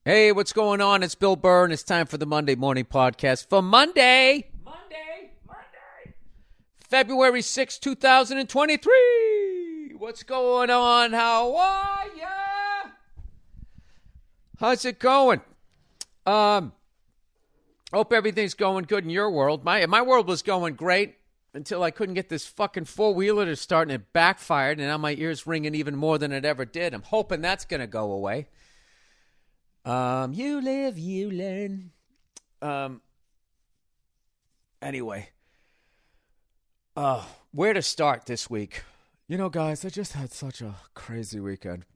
Hey, what's going on? It's Bill Burr, and it's time for the Monday Morning Podcast for Monday, February 6, 2023. What's going on? How are ya? How's it going? Hope everything's going good in your world. My world was going great until I couldn't get this fucking four-wheeler to start, and it backfired, and now my ears ringing even more than it ever did. I'm hoping that's going to go away. You live, you learn. Anyway. Where to start this week? You know, guys, I just had such a crazy weekend.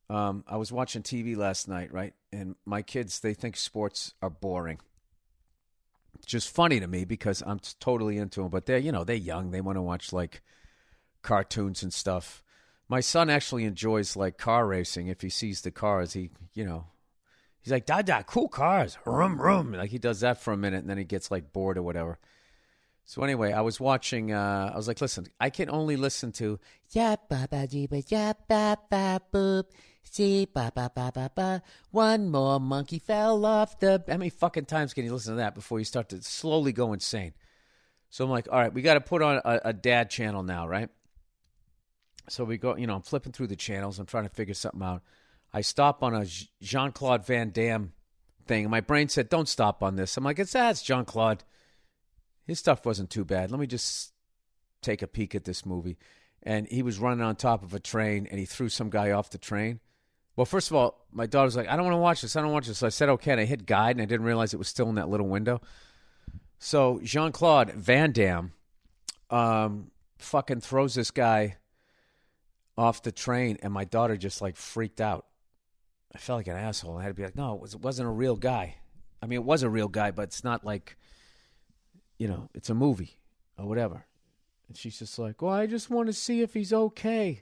I was watching TV last night, right? And my kids, they think sports are boring. It's just funny to me because I'm totally into them. But they're young. They want to watch, like, cartoons and stuff. My son actually enjoys, like, car racing. If he sees the cars, he's like, Dada, cool cars, rum, rum. Like, he does that for a minute, and then he gets, like, bored or whatever. So anyway, I was watching, I was like, listen, I can only listen to, ya ba ba dee ba ya ba ba boop, see ba ba ba ba ba, one more monkey fell off the, how many fucking times can you listen to that before you start to slowly go insane? So I'm like, all right, we got to put on a dad channel now, right? So we go, I'm flipping through the channels. I'm trying to figure something out. I stop on a Jean-Claude Van Damme thing. And my brain said, don't stop on this. I'm like, it's Jean-Claude. His stuff wasn't too bad. Let me just take a peek at this movie. And he was running on top of a train, and he threw some guy off the train. Well, first of all, my daughter was like, I don't want to watch this. So I said, okay. And I hit guide, and I didn't realize it was still in that little window. So Jean-Claude Van Damme fucking throws this guy off the train, and my daughter just, like, freaked out. I felt like an asshole. I had to be like, no, it wasn't a real guy. I mean, it was a real guy, but it's not like, it's a movie or whatever. And she's just like, well, I just want to see if he's okay.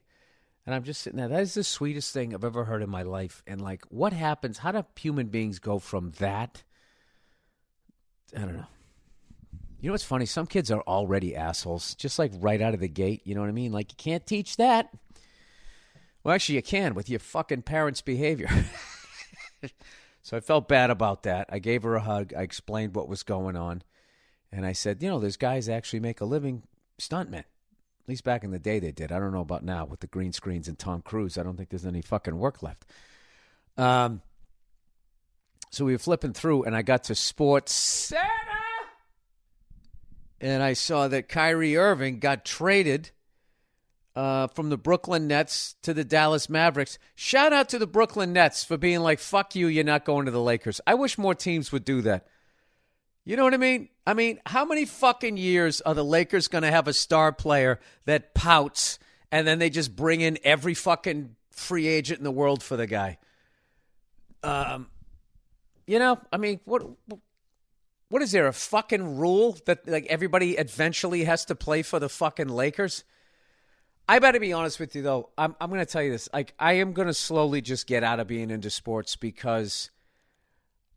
And I'm just sitting there. That is the sweetest thing I've ever heard in my life. And, like, what happens? How do human beings go from that? I don't know. You know what's funny? Some kids are already assholes, just, like, right out of the gate. You know what I mean? Like, you can't teach that. Well, actually, you can with your fucking parents' behavior. So I felt bad about that. I gave her a hug. I explained what was going on. And I said, there's guys that actually make a living stuntmen. At least back in the day they did. I don't know about now with the green screens and Tom Cruise. I don't think there's any fucking work left. So we were flipping through, and I got to Sports Center. And I saw that Kyrie Irving got traded from the Brooklyn Nets to the Dallas Mavericks. Shout out to the Brooklyn Nets for being like, fuck you, you're not going to the Lakers. I wish more teams would do that. You know what I mean? I mean, how many fucking years are the Lakers going to have a star player that pouts and then they just bring in every fucking free agent in the world for the guy? I mean, what is there, a fucking rule that, like, everybody eventually has to play for the fucking Lakers? I better be honest with you, though. I'm going to tell you this. Like, I am going to slowly just get out of being into sports because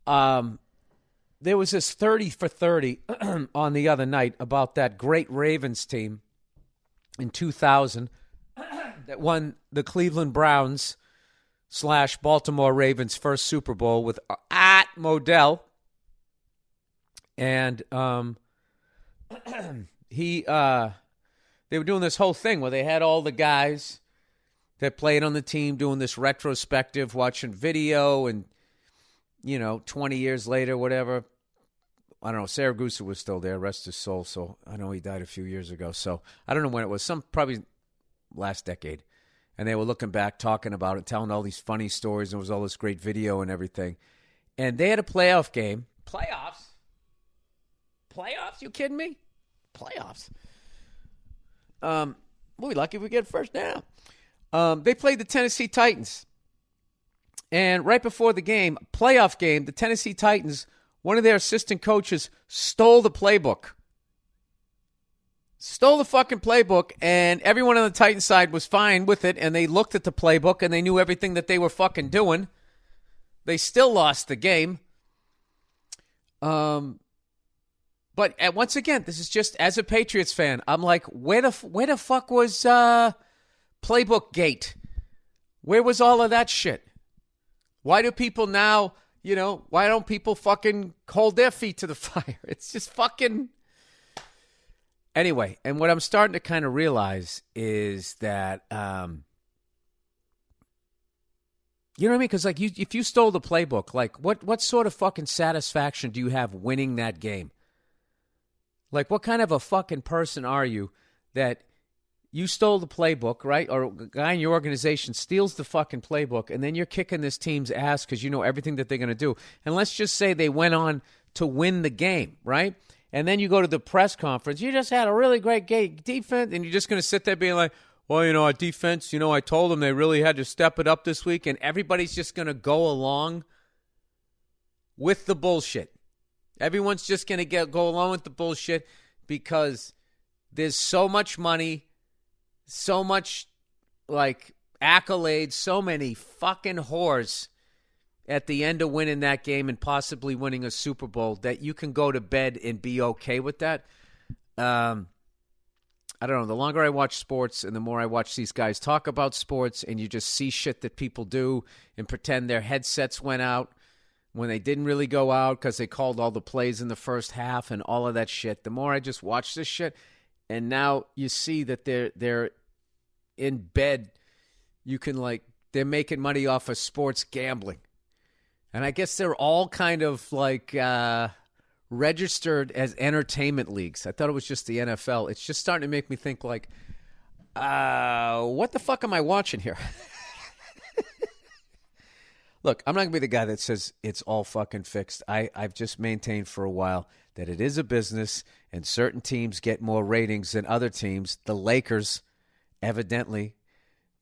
there was this 30 for 30 on the other night about that great Ravens team in 2000 that won the Cleveland Browns / Baltimore Ravens first Super Bowl with at Modell. And they were doing this whole thing where they had all the guys that played on the team doing this retrospective, watching video, and, 20 years later, whatever. I don't know. Saragusa was still there, rest his soul. So I know he died a few years ago. So I don't know when it was. Probably last decade. And they were looking back, talking about it, telling all these funny stories. And there was all this great video and everything. And they had a playoff game. Playoffs? You kidding me? Playoffs. We'll be lucky if we get first down. They played the Tennessee Titans. And right before the game, playoff game, the Tennessee Titans, one of their assistant coaches stole the playbook. Stole the fucking playbook, and everyone on the Titan side was fine with it, and they looked at the playbook, and they knew everything that they were fucking doing. They still lost the game. But once again, this is just as a Patriots fan, I'm like, where the fuck was Playbook Gate? Where was all of that shit? Why do people now, why don't people fucking hold their feet to the fire? It's just fucking... Anyway, and what I'm starting to kind of realize is that, you know what I mean? Because, like, if you stole the playbook, like, what sort of fucking satisfaction do you have winning that game? Like, what kind of a fucking person are you that you stole the playbook, right? Or a guy in your organization steals the fucking playbook, and then you're kicking this team's ass because you know everything that they're going to do. And let's just say they went on to win the game, right? And then you go to the press conference. You just had a really great game defense, and you're just going to sit there being like, well, our defense, I told them they really had to step it up this week, and everybody's just going to go along with the bullshit. Everyone's just going to go along with the bullshit because there's so much money, so much, like, accolades, so many fucking whores at the end of winning that game and possibly winning a Super Bowl that you can go to bed and be okay with that. I don't know. The longer I watch sports and the more I watch these guys talk about sports, and you just see shit that people do and pretend their headsets went out when they didn't really go out because they called all the plays in the first half and all of that shit. The more I just watch this shit, and now you see that they're in bed. You can, like, they're making money off of sports gambling. And I guess they're all kind of like registered as entertainment leagues. I thought it was just the NFL. It's just starting to make me think like, what the fuck am I watching here? Look, I'm not going to be the guy that says it's all fucking fixed. I've just maintained for a while that it is a business and certain teams get more ratings than other teams. The Lakers, evidently.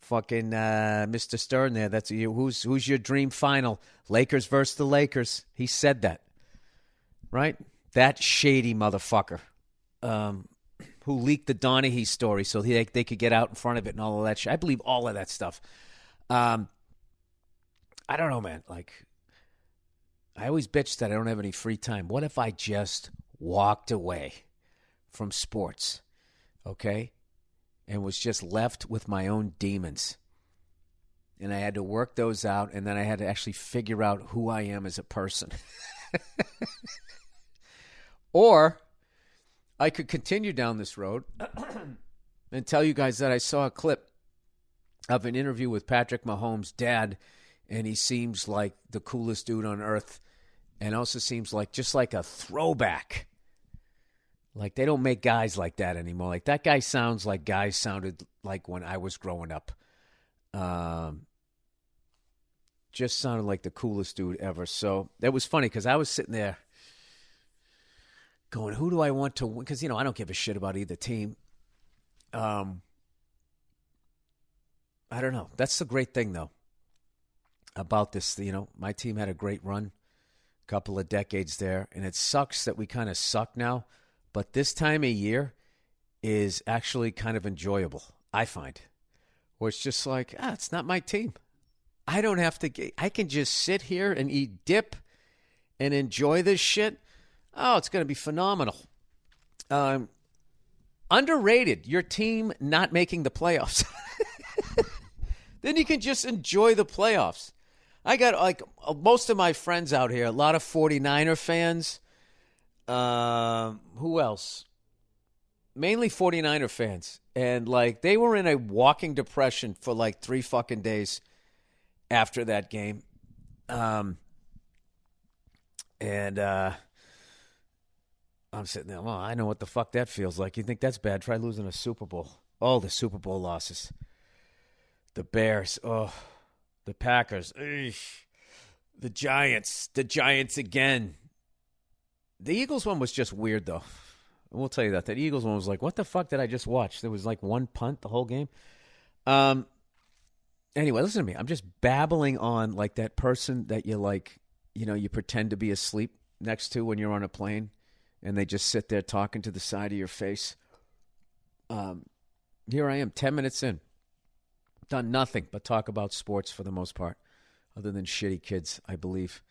Fucking Mr. Stern there. That's who's your dream final? Lakers versus the Lakers. He said that, right? That shady motherfucker who leaked the Donaghy story so they could get out in front of it and all of that shit. I believe all of that stuff. I don't know, man. Like, I always bitch that I don't have any free time. What if I just walked away from sports, okay? And was just left with my own demons. And I had to work those out, and then I had to actually figure out who I am as a person. Or I could continue down this road and tell you guys that I saw a clip of an interview with Patrick Mahomes' dad, and he seems like the coolest dude on earth, and also seems like just like a throwback. Like, they don't make guys like that anymore. Like, that guy sounds like guys sounded like when I was growing up. Just sounded like the coolest dude ever. So, that was funny because I was sitting there going, who do I want to win? Because, I don't give a shit about either team. I don't know. That's the great thing, though, about this. My team had a great run, a couple of decades there, and it sucks that we kind of suck now. But this time of year is actually kind of enjoyable, I find. Where it's just like, it's not my team. I don't have to I can just sit here and eat dip and enjoy this shit. Oh, it's going to be phenomenal. Underrated, your team not making the playoffs. Then you can just enjoy the playoffs. I got, like, most of my friends out here, a lot of 49er fans. Who else? Mainly 49er fans. And, like, they were in a walking depression for, like, 3 fucking days after that game. I'm sitting there, well, I know what the fuck that feels like. You think that's bad? Try losing a Super Bowl. Oh, the Super Bowl losses. The Bears. Oh, the Packers. Eesh. The Giants. The Giants again. The Eagles one was just weird, though. We'll tell you that. That Eagles one was like, what the fuck did I just watch? There was like one punt the whole game. Anyway, listen to me. I'm just babbling on like that person that you like, you pretend to be asleep next to when you're on a plane, and they just sit there talking to the side of your face. Here I am, 10 minutes in. Done nothing but talk about sports for the most part, other than shitty kids, I believe.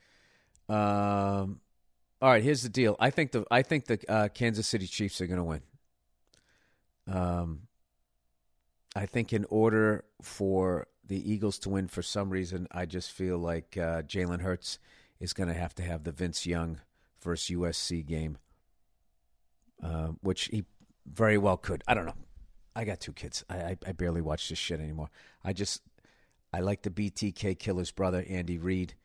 All right, here's the deal. I think the Kansas City Chiefs are going to win. I think in order for the Eagles to win for some reason. I just feel like Jalen Hurts is going to have the Vince Young versus USC game, which he very well could. I don't know. I got 2 kids. I barely watch this shit anymore. I like the BTK Killer's brother, Andy Reid.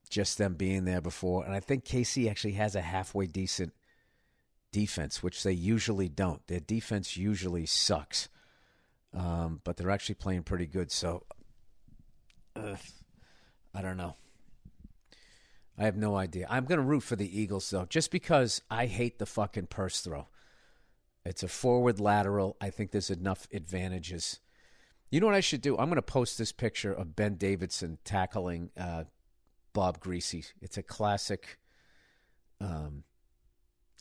Just them being there before. And I think KC actually has a halfway decent defense, which they usually don't. Their defense usually sucks. But they're actually playing pretty good. So, I don't know. I have no idea. I'm going to root for the Eagles, though, just because I hate the fucking purse throw. It's a forward lateral. I think there's enough advantages. You know what I should do? I'm going to post this picture of Ben Davidson tackling Bob Greasy. It's a classic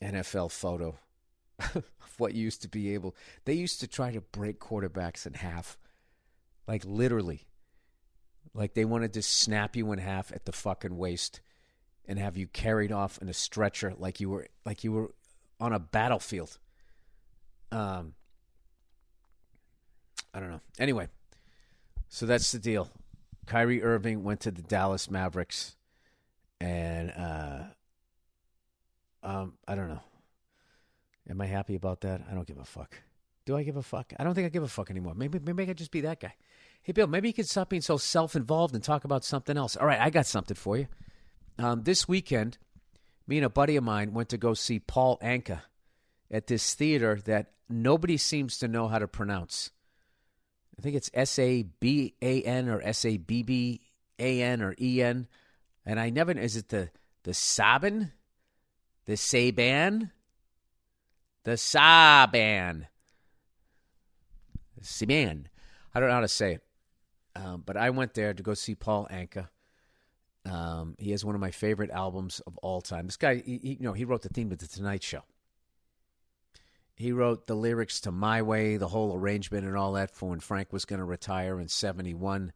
NFL photo of what used to be able. They used to try to break quarterbacks in half, like literally. Like they wanted to snap you in half at the fucking waist and have you carried off in a stretcher like you were on a battlefield. I don't know. Anyway, so that's the deal. Kyrie Irving went to the Dallas Mavericks, and I don't know. Am I happy about that? I don't give a fuck. Do I give a fuck? I don't think I give a fuck anymore. Maybe I could just be that guy. Hey, Bill, maybe you could stop being so self-involved and talk about something else. All right, I got something for you. This weekend, me and a buddy of mine went to go see Paul Anka at this theater that nobody seems to know how to pronounce. I think it's S-A-B-A-N or S-A-B-B-A-N or E-N. And I never, is it the Saban? The Saban? The Saban. Saban. I don't know how to say it. But I went there to go see Paul Anka. He has one of my favorite albums of all time. This guy, he wrote the theme of The Tonight Show. He wrote the lyrics to My Way, the whole arrangement and all that for when Frank was going to retire in 1971.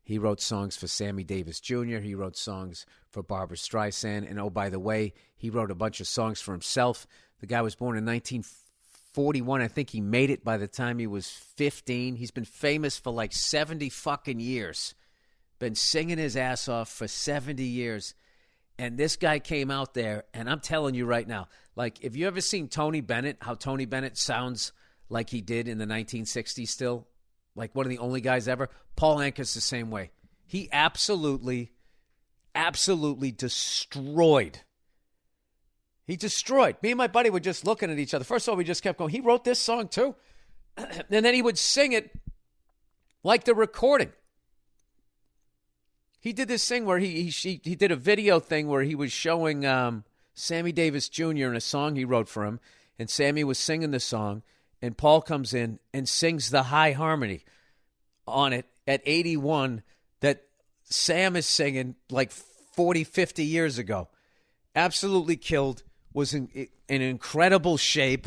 He wrote songs for Sammy Davis Jr. He wrote songs for Barbra Streisand. And, oh, by the way, he wrote a bunch of songs for himself. The guy was born in 1941. I think he made it by the time he was 15. He's been famous for like 70 fucking years. Been singing his ass off for 70 years. And this guy came out there, and I'm telling you right now, like, if you ever seen Tony Bennett, how Tony Bennett sounds like he did in the 1960s still, like one of the only guys ever, Paul Anka's the same way. He absolutely destroyed. He destroyed. Me and my buddy were just looking at each other. First of all, we just kept going, he wrote this song too? And then he would sing it like the recording. He did this thing where he did a video thing where he was showing Sammy Davis Jr. in a song he wrote for him, and Sammy was singing the song, and Paul comes in and sings the high harmony on it at 81 that Sam is singing like 40, 50 years ago. Absolutely killed, was in incredible shape.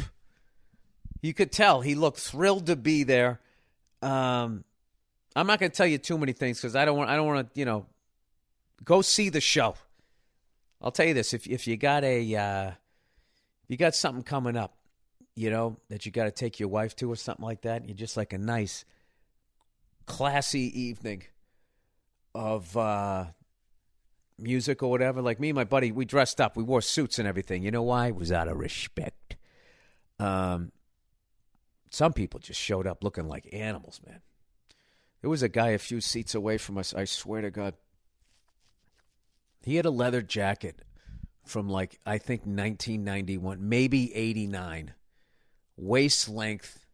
You could tell he looked thrilled to be there. I'm not going to tell you too many things because I don't want to, go see the show. I'll tell you this: if you got you got something coming up, that you got to take your wife to or something like that, you just like a nice, classy evening of music or whatever. Like me and my buddy, we dressed up, we wore suits and everything. You know why? It was out of respect. Some people just showed up looking like animals, man. There was a guy a few seats away from us, I swear to God. He had a leather jacket from I think 1991, maybe 89. Waist length.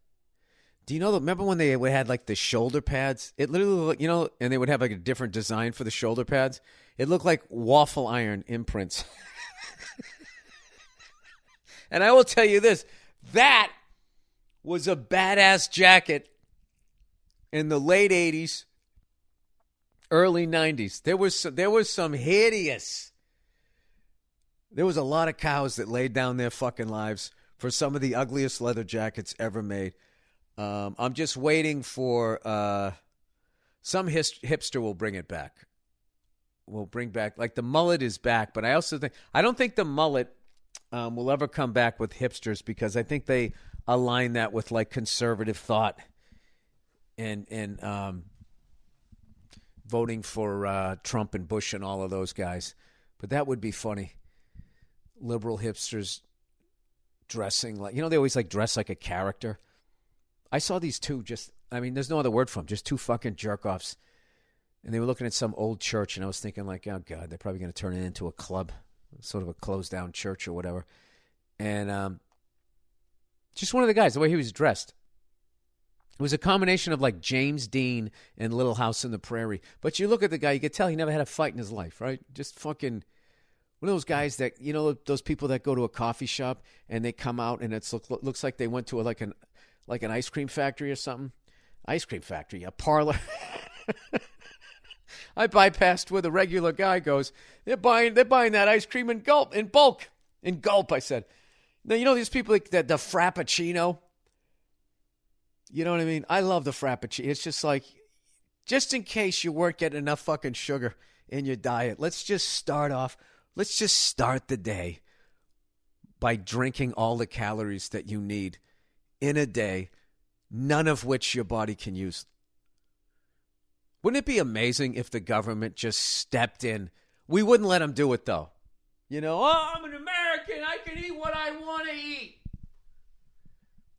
Do you know, remember when they had the shoulder pads? It literally, and they would have a different design for the shoulder pads? It looked like waffle iron imprints. And I will tell you this, that was a badass jacket. In the late 80s, early 90s, there was some hideous. There was a lot of cows that laid down their fucking lives for some of the ugliest leather jackets ever made. I'm just waiting for some hipster will bring it back. Will bring back, the mullet is back, but I don't think the mullet will ever come back with hipsters because I think they align that with conservative thought. and voting for Trump and Bush and all of those guys. But that would be funny. Liberal hipsters dressing like, they always like dress like a character. I saw these two there's no other word for them, just two fucking jerk-offs. And they were looking at some old church, and I was thinking like, oh, God, they're probably going to turn it into a club, sort of a closed-down church or whatever. And just one of the guys, the way he was dressed, it was a combination of like James Dean and Little House on the Prairie. But you look at the guy, you could tell he never had a fight in his life, right? Just fucking one of those guys that, those people that go to a coffee shop and they come out and it looks like they went to like an ice cream factory or something. Ice cream factory, a parlor. I bypassed where the regular guy goes. They're buying that ice cream in bulk. In gulp, I said. Now, these people like the Frappuccino. You know what I mean? I love the Frappuccino. It's just like, just in case you weren't getting enough fucking sugar in your diet, let's just start the day by drinking all the calories that you need in a day, none of which your body can use. Wouldn't it be amazing if the government just stepped in? We wouldn't let them do it, though. I'm an American. I can eat what I want to eat.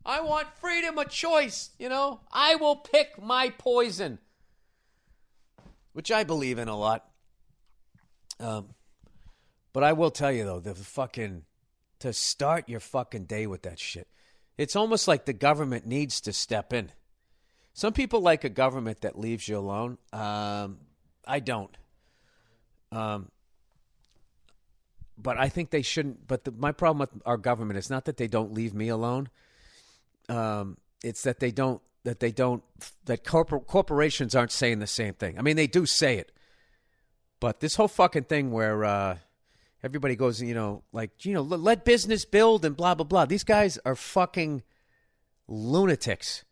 I want freedom of choice, I will pick my poison, which I believe in a lot. But I will tell you, though, to start your fucking day with that shit, it's almost like the government needs to step in. Some people like a government that leaves you alone. I don't. But I think they shouldn't. But my problem with our government is not that they don't leave me alone. It's that that corporations aren't saying the same thing. I mean, they do say it. But this whole fucking thing where everybody goes, let business build and blah, blah, blah. These guys are fucking lunatics.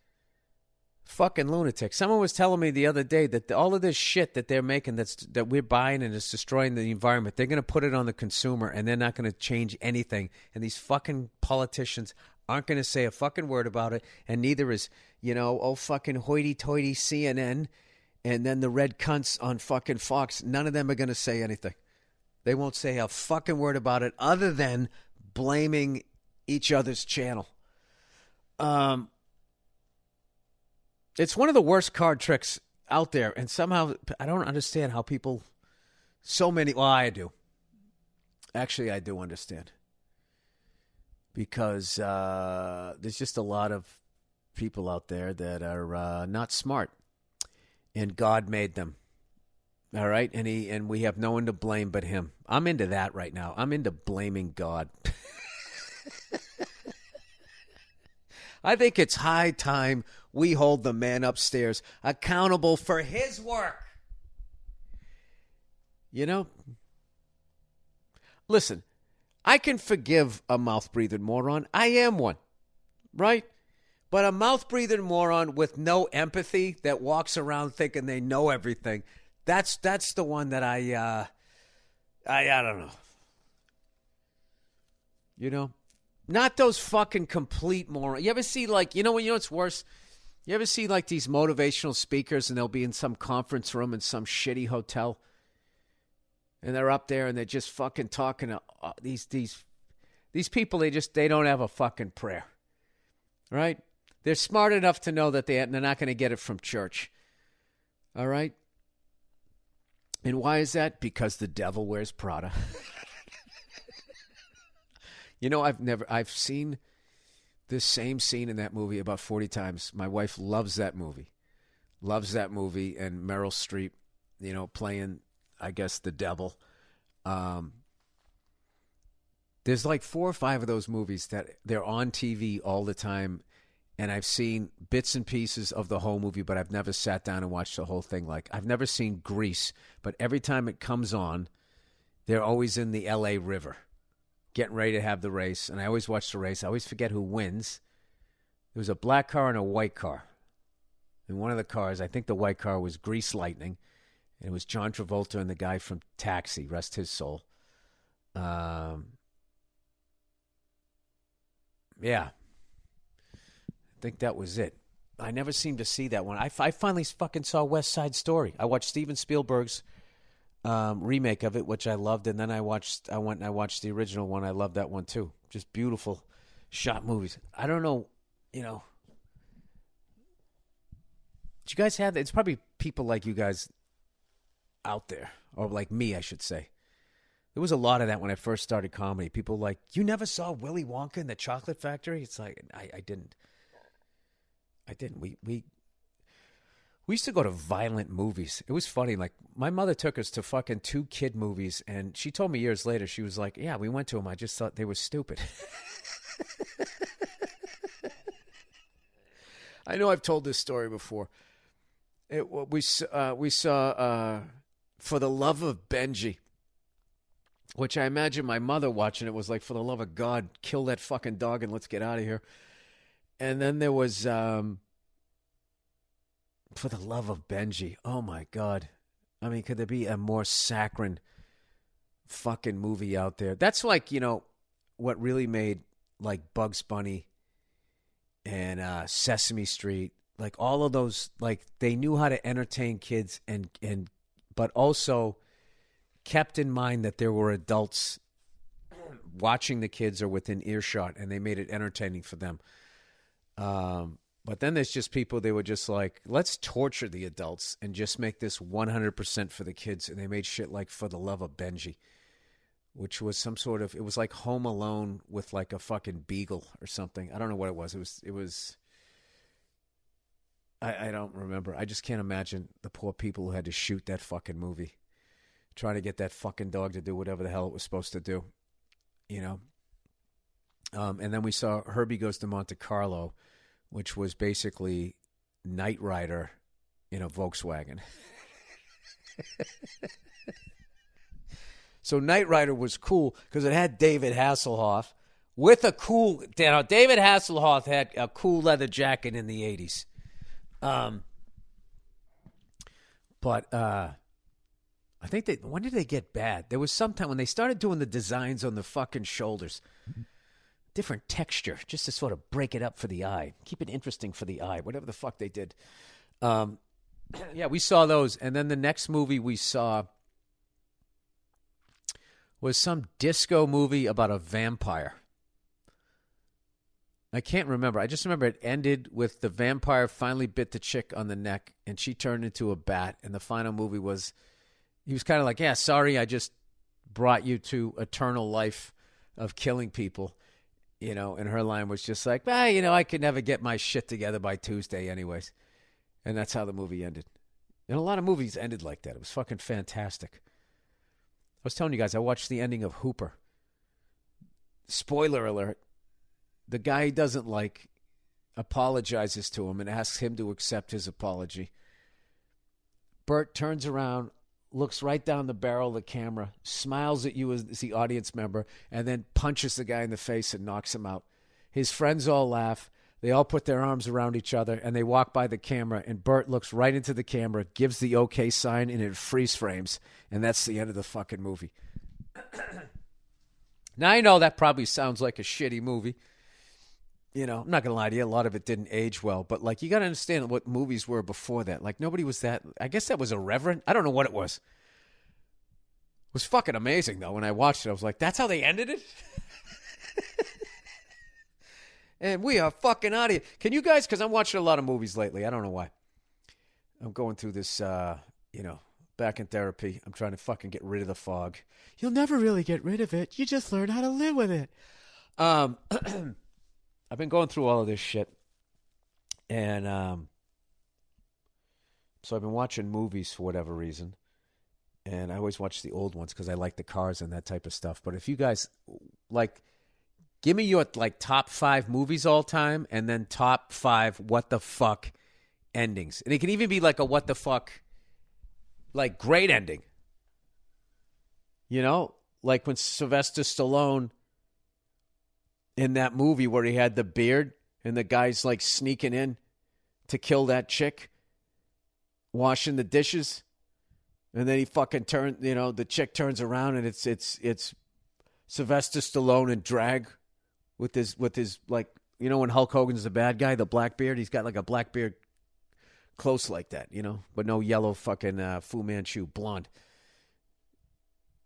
Fucking lunatics. Someone was telling me the other day that all of this shit that they're making that we're buying and it's destroying the environment, they're going to put it on the consumer and they're not going to change anything. And these fucking politicians aren't going to say a fucking word about it. And neither is, fucking hoity-toity CNN and then the red cunts on fucking Fox. None of them are going to say anything. They won't say a fucking word about it other than blaming each other's channel. It's one of the worst card tricks out there, and somehow I don't understand how people, I do. Actually, I do understand. Because there's just a lot of people out there that are not smart, and God made them. All right? And we have no one to blame but him. I'm into that right now. I'm into blaming God. I think it's high time we hold the man upstairs accountable for his work. Listen, I can forgive a mouth-breathing moron. I am one, right? But a mouth-breathing moron with no empathy that walks around thinking they know everything, that's the one that I don't know. Not those fucking complete morons. You ever see what's worse? You ever see like these motivational speakers and they'll be in some conference room in some shitty hotel and they're up there and they're just fucking talking to these people. They don't have a fucking prayer, right? They're smart enough to know that they're not going to get it from church. All right. And why is that? Because the devil wears Prada. I've seen this same scene in that movie about 40 times. My wife loves that movie. And Meryl Streep, playing, I guess, the devil. There's like 4 or 5 of those movies that they're on TV all the time. And I've seen bits and pieces of the whole movie, but I've never sat down and watched the whole thing. Like, I've never seen Grease, but every time it comes on, they're always in the L.A. River, getting ready to have the race. And I always watch the race. I always forget who wins. There was a black car and a white car. In one of the cars, I think the white car was Grease Lightning. And it was John Travolta and the guy from Taxi, rest his soul. Yeah. I think that was it. I never seem to see that one. I finally fucking saw West Side Story. I watched Steven Spielberg's remake of it, which I loved, and then I went and I watched the original one. I loved that one too. Just beautiful shot movies. I don't know, you know. Did you guys have that? It's probably people like you guys out there, or like me, I should say. There was a lot of that when I first started comedy. People like, you never saw Willy Wonka and the Chocolate Factory? It's like, I didn't. We used to go to violent movies. It was funny. Like, my mother took us to fucking 2 kid movies, and she told me years later, she was like, yeah, we went to them. I just thought they were stupid. I know I've told this story before. We saw For the Love of Benji, which I imagine my mother watching it was like, for the love of God, kill that fucking dog and let's get out of here. And then there was For the Love of Benji. Oh, my God. I mean, could there be a more saccharine fucking movie out there? That's like, you know, what really made, like, Bugs Bunny and Sesame Street. Like, all of those, like, they knew how to entertain kids but also kept in mind that there were adults watching the kids or within earshot, and they made it entertaining for them. But then there's just people, they were just like, let's torture the adults and just make this 100% for the kids. And they made shit like For the Love of Benji, which was some sort of, it was like Home Alone with like a fucking beagle or something. I don't know what it was. It was, I don't remember. I just can't imagine the poor people who had to shoot that fucking movie, trying to get that fucking dog to do whatever the hell it was supposed to do, you know? And then we saw Herbie Goes to Monte Carlo, which was basically Knight Rider in a Volkswagen. So Knight Rider was cool because it had David Hasselhoff with a cool, you know, David Hasselhoff had a cool leather jacket in the 80s. But I think when did they get bad? There was some time when they started doing the designs on the fucking shoulders. Different texture, just to sort of break it up for the eye. Keep it interesting for the eye, whatever the fuck they did. Yeah, we saw those. And then the next movie we saw was some disco movie about a vampire. I can't remember. I just remember it ended with the vampire finally bit the chick on the neck, and she turned into a bat. And the final movie was, he was kind of like, yeah, sorry, I just brought you to eternal life of killing people. You know, and her line was just like, you know, I could never get my shit together by Tuesday anyways. And that's how the movie ended. And a lot of movies ended like that. It was fucking fantastic. I was telling you guys, I watched the ending of Hooper. Spoiler alert. The guy he doesn't like apologizes to him and asks him to accept his apology. Burt turns around, looks right down the barrel of the camera, smiles at you as the audience member, and then punches the guy in the face and knocks him out. His friends all laugh. They all put their arms around each other, and they walk by the camera, and Burt looks right into the camera, gives the okay sign, and it freeze frames, and that's the end of the fucking movie. Now, I know that probably sounds like a shitty movie. You know, I'm not going to lie to you, a lot of it didn't age well, but, like, you got to understand what movies were before that. Like, nobody was that, I guess that was irreverent. I don't know what it was. It was fucking amazing, though. When I watched it, I was like, that's how they ended it? And we are fucking out of here. Can you guys, because I'm watching a lot of movies lately. I don't know why. I'm going through this, you know, back in therapy. I'm trying to fucking get rid of the fog. You'll never really get rid of it. You just learn how to live with it. I've been going through all of this shit. And so I've been watching movies for whatever reason. And I always watch the old ones because I like the cars and that type of stuff. But if you guys, like, give me your, like, top 5 movies all time and then top 5 what the fuck endings. And it can even be like a what the fuck, like, great ending. You know? Like when Sylvester Stallone in that movie where he had the beard and the guy's, like, sneaking in to kill that chick, washing the dishes. And then he fucking the chick turns around and it's Sylvester Stallone in drag with his like You know when Hulk Hogan's the bad guy, the black beard? He's got like a black beard close like that, you know, but no yellow fucking Fu Manchu blonde.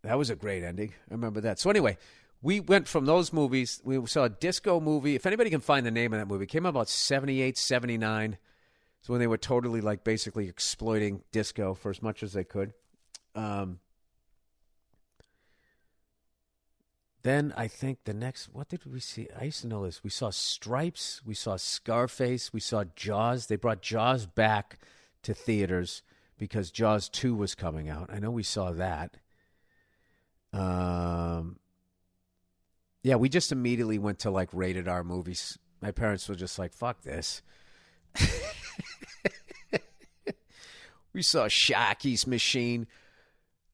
That was a great ending. I remember that. So anyway, we went from those movies. We saw a disco movie. If anybody can find the name of that movie, it came out about 78, 79. So when they were totally like basically exploiting disco for as much as they could. Then I think the next, what did we see? I used to know this. We saw Stripes. We saw Scarface. We saw Jaws. They brought Jaws back to theaters because Jaws 2 was coming out. I know we saw that. Yeah, we just immediately went to like rated R movies. My parents were just like, fuck this. We saw Shocky's Machine.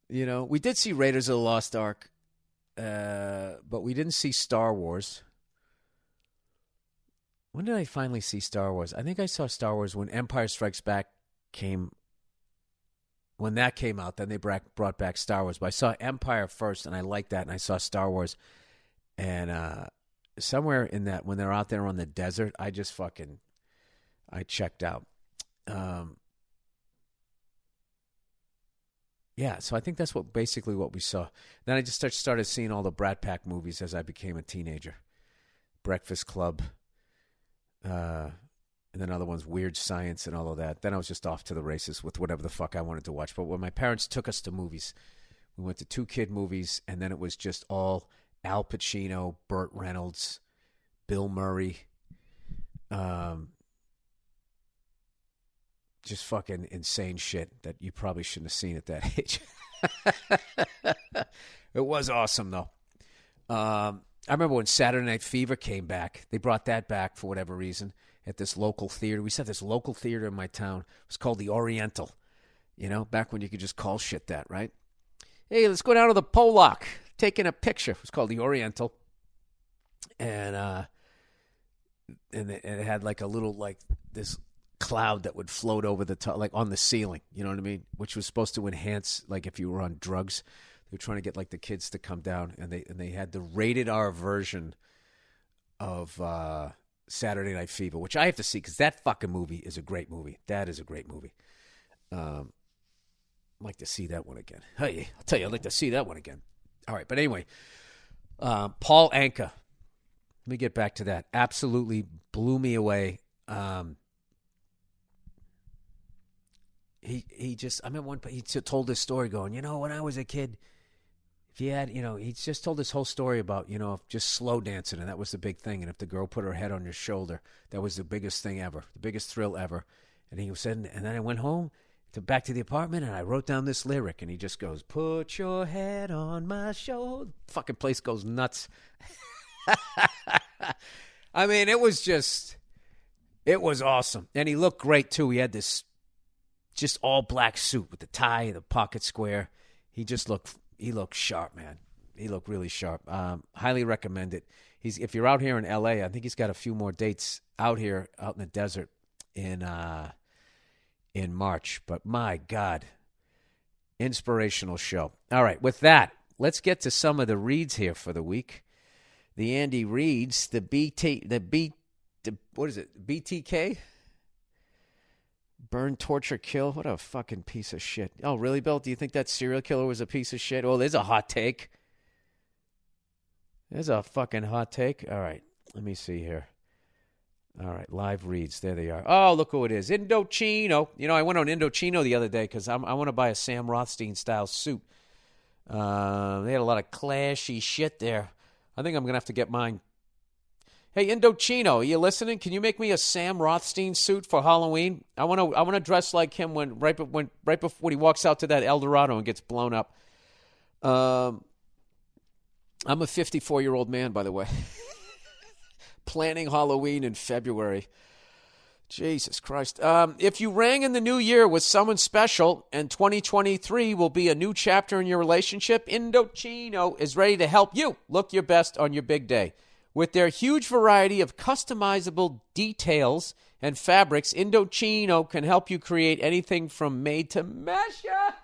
You know, we did see Raiders of the Lost Ark. But we didn't see Star Wars. When did I finally see Star Wars? I think I saw Star Wars when Empire Strikes Back came. When that came out, then they brought back Star Wars. But I saw Empire first, and I liked that, and I saw Star Wars. And somewhere in that, when they're out there on the desert, I checked out. Yeah, so I think that's basically what we saw. Then I just started seeing all the Brat Pack movies as I became a teenager. Breakfast Club, and then other ones, Weird Science and all of that. Then I was just off to the races with whatever the fuck I wanted to watch. But when my parents took us to movies, we went to 2 kid movies, and then it was just all Al Pacino, Burt Reynolds, Bill Murray, just fucking insane shit that you probably shouldn't have seen at that age. It was awesome, though. I remember when Saturday Night Fever came back. They brought that back for whatever reason at this local theater. We said this local theater in my town. It was called the Oriental. You know, back when you could just call shit that, right? Hey, let's go down to the Pollock. Taking a picture. It was called the Oriental. And it had like a little, like this cloud that would float over the top, like on the ceiling, you know what I mean? Which was supposed to enhance, like if you were on drugs. They were trying to get like the kids to come down, and they had the rated R version of Saturday Night Fever, which I have to see because that fucking movie is a great movie. That is a great movie. I'd like to see that one again. Hey, I'll tell you, I'd like to see that one again. All right, but anyway, Paul Anka. Let me get back to that. Absolutely blew me away. He just, I remember he told this story going, you know, when I was a kid, if you had, you know, he just told this whole story about, you know, just slow dancing, and that was the big thing. And if the girl put her head on your shoulder, that was the biggest thing ever, the biggest thrill ever. And he said, and then I went home back to the apartment, and I wrote down this lyric, and he just goes, put your head on my shoulder. Fucking place goes nuts. I mean, it was awesome. And he looked great, too. He had this just all black suit with the tie, the pocket square. He looked sharp, man. He looked really sharp. Highly recommend it. If you're out here in L.A., I think he's got a few more dates out here, out in the desert in March. But my God, inspirational show. All right, with that, let's get to some of the reads here for the week. The Andy reads, what is it, BTK? Burn, torture, kill. What a fucking piece of shit. Oh, really, Bill? Do you think that serial killer was a piece of shit? Oh, there's a hot take. There's a fucking hot take. All right, let me see here. All right, live reads. There they are. Oh, look who it is. Indochino. You know, I went on Indochino the other day because I want to buy a Sam Rothstein-style suit. They had a lot of clashy shit there. I think I'm going to have to get mine. Hey, Indochino, are you listening? Can you make me a Sam Rothstein suit for Halloween? I want to dress like him right before he walks out to that El Dorado and gets blown up. I'm a 54-year-old man, by the way. Planning Halloween in February. Jesus Christ. If you rang in the new year with someone special and 2023 will be a new chapter in your relationship, Indochino is ready to help you look your best on your big day. With their huge variety of customizable details and fabrics, Indochino can help you create anything from made-to-measure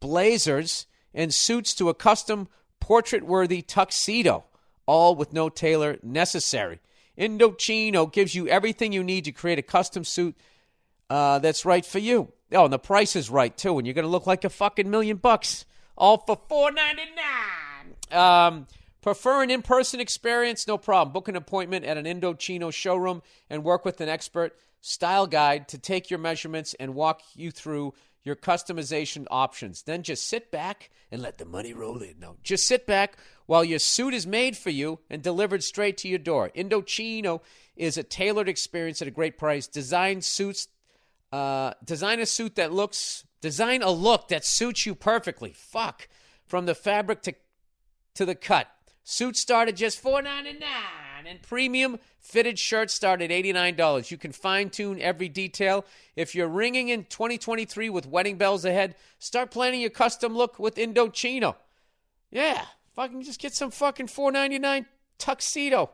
blazers and suits to a custom portrait-worthy tuxedo, all with no tailor necessary. Indochino gives you everything you need to create a custom suit that's right for you. Oh, and the price is right, too, and you're going to look like a fucking $1,000,000. All for $4.99. Prefer an in-person experience? No problem. Book an appointment at an Indochino showroom and work with an expert style guide to take your measurements and walk you through your customization options. Then just sit back and let the money roll in. No, just sit back while your suit is made for you and delivered straight to your door. Indochino is a tailored experience at a great price. Design a look that suits you perfectly. Fuck. From the fabric to the cut. Suits start at just $4.99, and premium fitted shirts start at $89. You can fine-tune every detail. If you're ringing in 2023 with wedding bells ahead, start planning your custom look with Indochino. Yeah, fucking just get some fucking $4.99 tuxedo.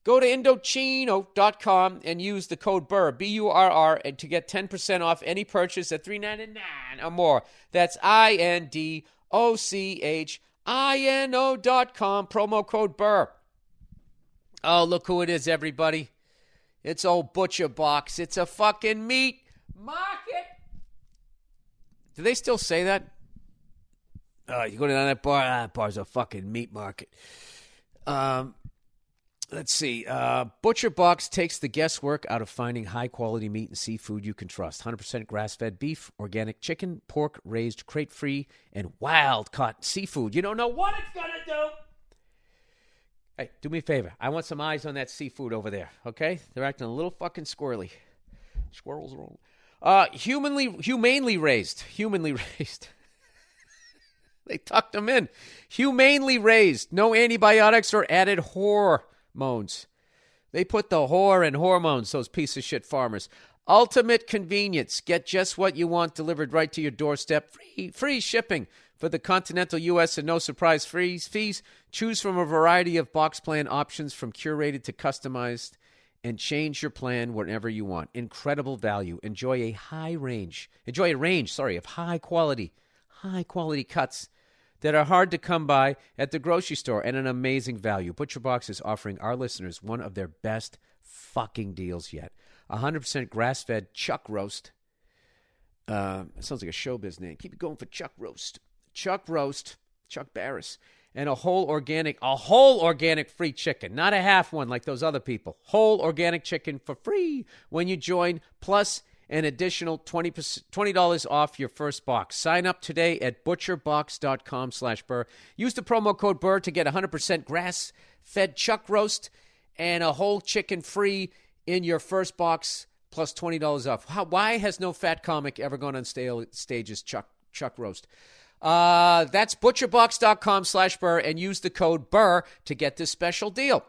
Go to Indochino.com and use the code Burr, B-U-R-R, to get 10% off any purchase at $3.99 or more. That's INDOCHINO.com, promo code Burr. Oh, look who it is, everybody. It's old Butcher Box. It's a fucking meat market. Do they still say that? You go down that bar, that bar's a fucking meat market. Let's see. Butcher Box takes the guesswork out of finding high-quality meat and seafood you can trust. 100% grass-fed beef, organic chicken, pork, raised crate-free, and wild-caught seafood. You don't know what it's going to do. Hey, do me a favor. I want some eyes on that seafood over there, okay? They're acting a little fucking squirrely. Squirrels roll. Humanely raised. They tucked them in. Humanely raised. No antibiotics or added hormones. They put the whore in hormones, those piece of shit farmers. Ultimate convenience. Get just what you want delivered right to your doorstep. Free shipping for the continental U.S. and no surprise fees. Choose from a variety of box plan options from curated to customized and change your plan whenever you want. Incredible value. Enjoy a range of high quality cuts that are hard to come by at the grocery store and an amazing value. ButcherBox is offering our listeners one of their best fucking deals yet. 100% grass-fed chuck roast. It sounds like a showbiz name. Keep it going for Chuck Roast. Chuck Barris. And a whole organic free chicken. Not a half one like those other people. Whole organic chicken for free when you join, plus an additional $20 off your first box. Sign up today at butcherbox.com/Burr. Use the promo code Burr to get 100% grass-fed chuck roast and a whole chicken free in your first box, plus $20 off. Why has no fat comic ever gone on stage as Chuck Roast? That's butcherbox.com/Burr and use the code Burr to get this special deal.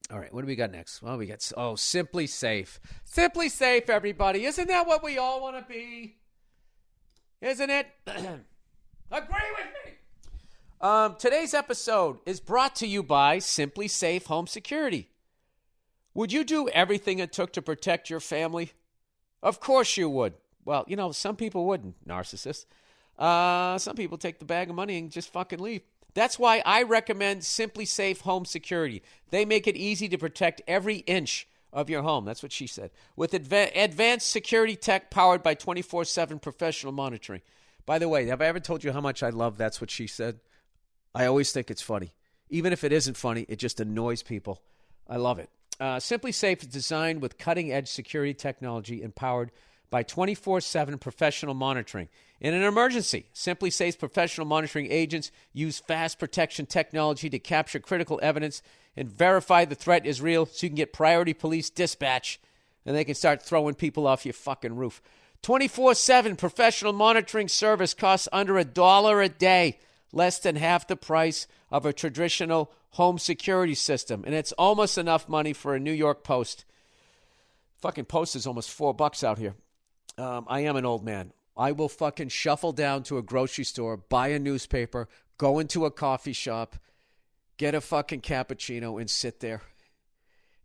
All right, what do we got next? Well, we got, Simply Safe. Simply Safe, everybody. Isn't that what we all want to be? Isn't it? Agree with me. Today's episode is brought to you by Simply Safe Home Security. Would you do everything it took to protect your family? Of course you would. Well, some people wouldn't, narcissists. Some people take the bag of money and just fucking leave. That's why I recommend Simply Safe Home Security. They make it easy to protect every inch of your home. That's what she said. With advanced security tech powered by 24/7 professional monitoring. By the way, have I ever told you how much I love That's What She Said? I always think it's funny. Even if it isn't funny, it just annoys people. I love it. Simply Safe is designed with cutting-edge security technology and powered by 24/7 professional monitoring. In an emergency, Simply Safe's professional monitoring agents use fast protection technology to capture critical evidence and verify the threat is real so you can get priority police dispatch and they can start throwing people off your fucking roof. 24/7 professional monitoring service costs under $1 a day, less than half the price of a traditional home security system, and it's almost enough money for a New York Post. Fucking Post is almost $4 out here. I am an old man. I will fucking shuffle down to a grocery store, buy a newspaper, go into a coffee shop, get a fucking cappuccino, and sit there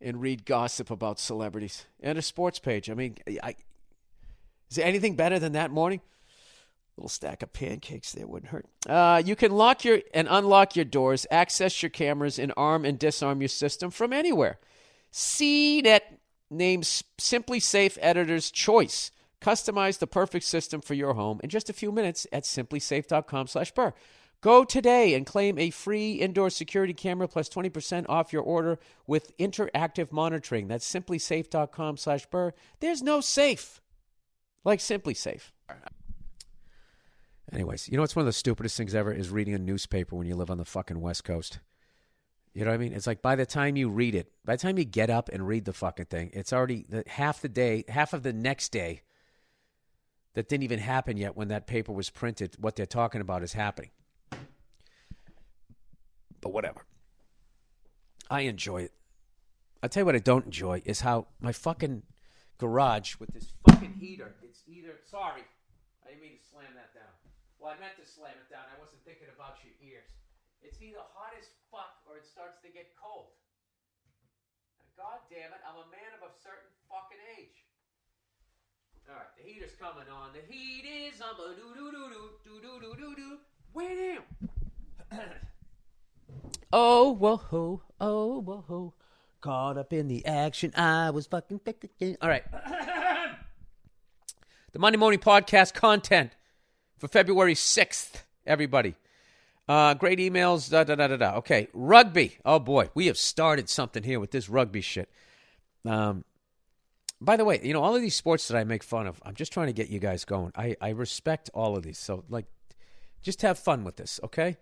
and read gossip about celebrities and a sports page. I mean, is there anything better than that morning? Little stack of pancakes there wouldn't hurt. You can lock and unlock your doors, access your cameras, and arm and disarm your system from anywhere. CNET names Simply Safe Editor's Choice. Customize the perfect system for your home in just a few minutes at simplysafe.com/Burr. Go today and claim a free indoor security camera plus 20% off your order with interactive monitoring. That's simplysafe.com/Burr. There's no safe like Simply Safe. Anyways, you know what's one of the stupidest things ever is reading a newspaper when you live on the fucking West Coast. You know what I mean? It's like by the time you read it, by the time you get up and read the fucking thing, it's already half of the next day that didn't even happen yet when that paper was printed. What they're talking about is happening. But whatever. I enjoy it. I'll tell you what I don't enjoy is how my fucking garage with this fucking heater, it's either, sorry, I didn't mean to slam that down. Well, I meant to slam it down. I wasn't thinking about your ears. It's either hot as fuck or it starts to get cold. And God damn it, I'm a man of a certain fucking age. All right, the heater's coming on. The heat is on. Wait down. Oh, whoa, oh, whoa. Caught up in the action. I was fucking thick again. All right. The Monday Morning Podcast content for February 6th, everybody. Great emails, Okay, rugby. Oh, boy. We have started something here with this rugby shit. By the way, you know, all of these sports that I make fun of, I'm just trying to get you guys going. I respect all of these. So, like, just have fun with this, okay?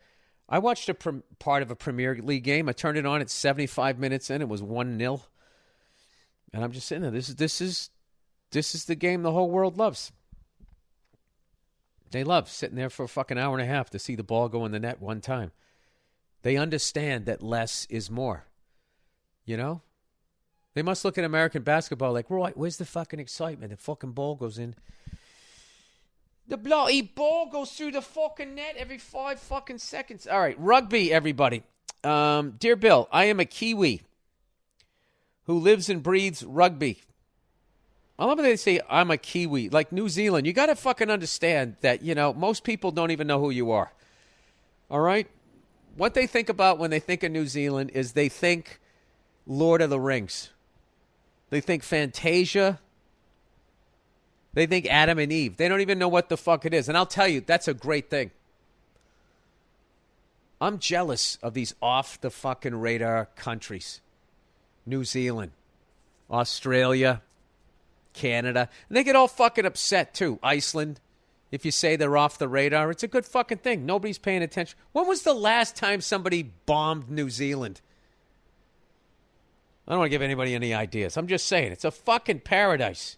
I watched a part of a Premier League game. I turned it on at 75 minutes in. It was 1-0. And I'm just sitting there. This is the game the whole world loves. They love sitting there for a fucking hour and a half to see the ball go in the net one time. They understand that less is more. You know? They must look at American basketball like, right, where's the fucking excitement? The fucking ball goes in. The bloody ball goes through the fucking net every 5 fucking seconds. All right, rugby, everybody. Dear Bill, I am a Kiwi who lives and breathes rugby. I love when they say I'm a Kiwi, like New Zealand. You got to fucking understand that, you know, most people don't even know who you are. All right? What they think about when they think of New Zealand is they think Lord of the Rings. They think Fantasia. They think Adam and Eve. They don't even know what the fuck it is. And I'll tell you, that's a great thing. I'm jealous of these off-the-fucking-radar countries. New Zealand, Australia, Canada. And they get all fucking upset, too. Iceland, if you say they're off the radar, it's a good fucking thing. Nobody's paying attention. When was the last time somebody bombed New Zealand? I don't want to give anybody any ideas. I'm just saying, it's a fucking paradise.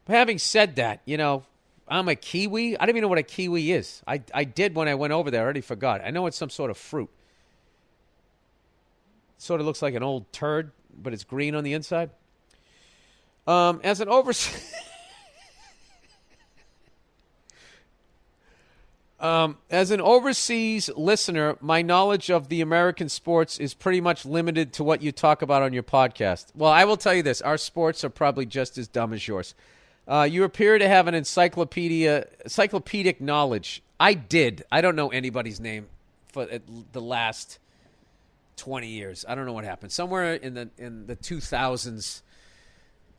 But having said that, you know, I'm a Kiwi. I don't even know what a kiwi is. I did when I went over there. I already forgot. I know it's some sort of fruit. It sort of looks like an old turd, but it's green on the inside. As an overseas... as an overseas listener, my knowledge of the American sports is pretty much limited to what you talk about on your podcast. Well, I will tell you this. Our sports are probably just as dumb as yours. You appear to have an encyclopedic knowledge. I did. I don't know anybody's name for the last 20 years. I don't know what happened. Somewhere in the 2000s,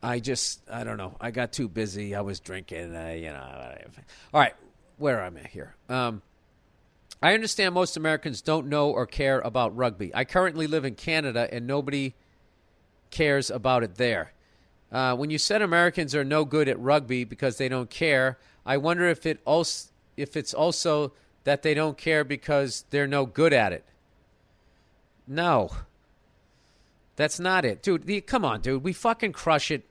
I don't know. I got too busy. I was drinking, All right. Where am I here? I understand most Americans don't know or care about rugby. I currently live in Canada, and nobody cares about it there. When you said Americans are no good at rugby because they don't care, I wonder if it's also that they don't care because they're no good at it. No. That's not it. Dude, come on, dude. We fucking crush it.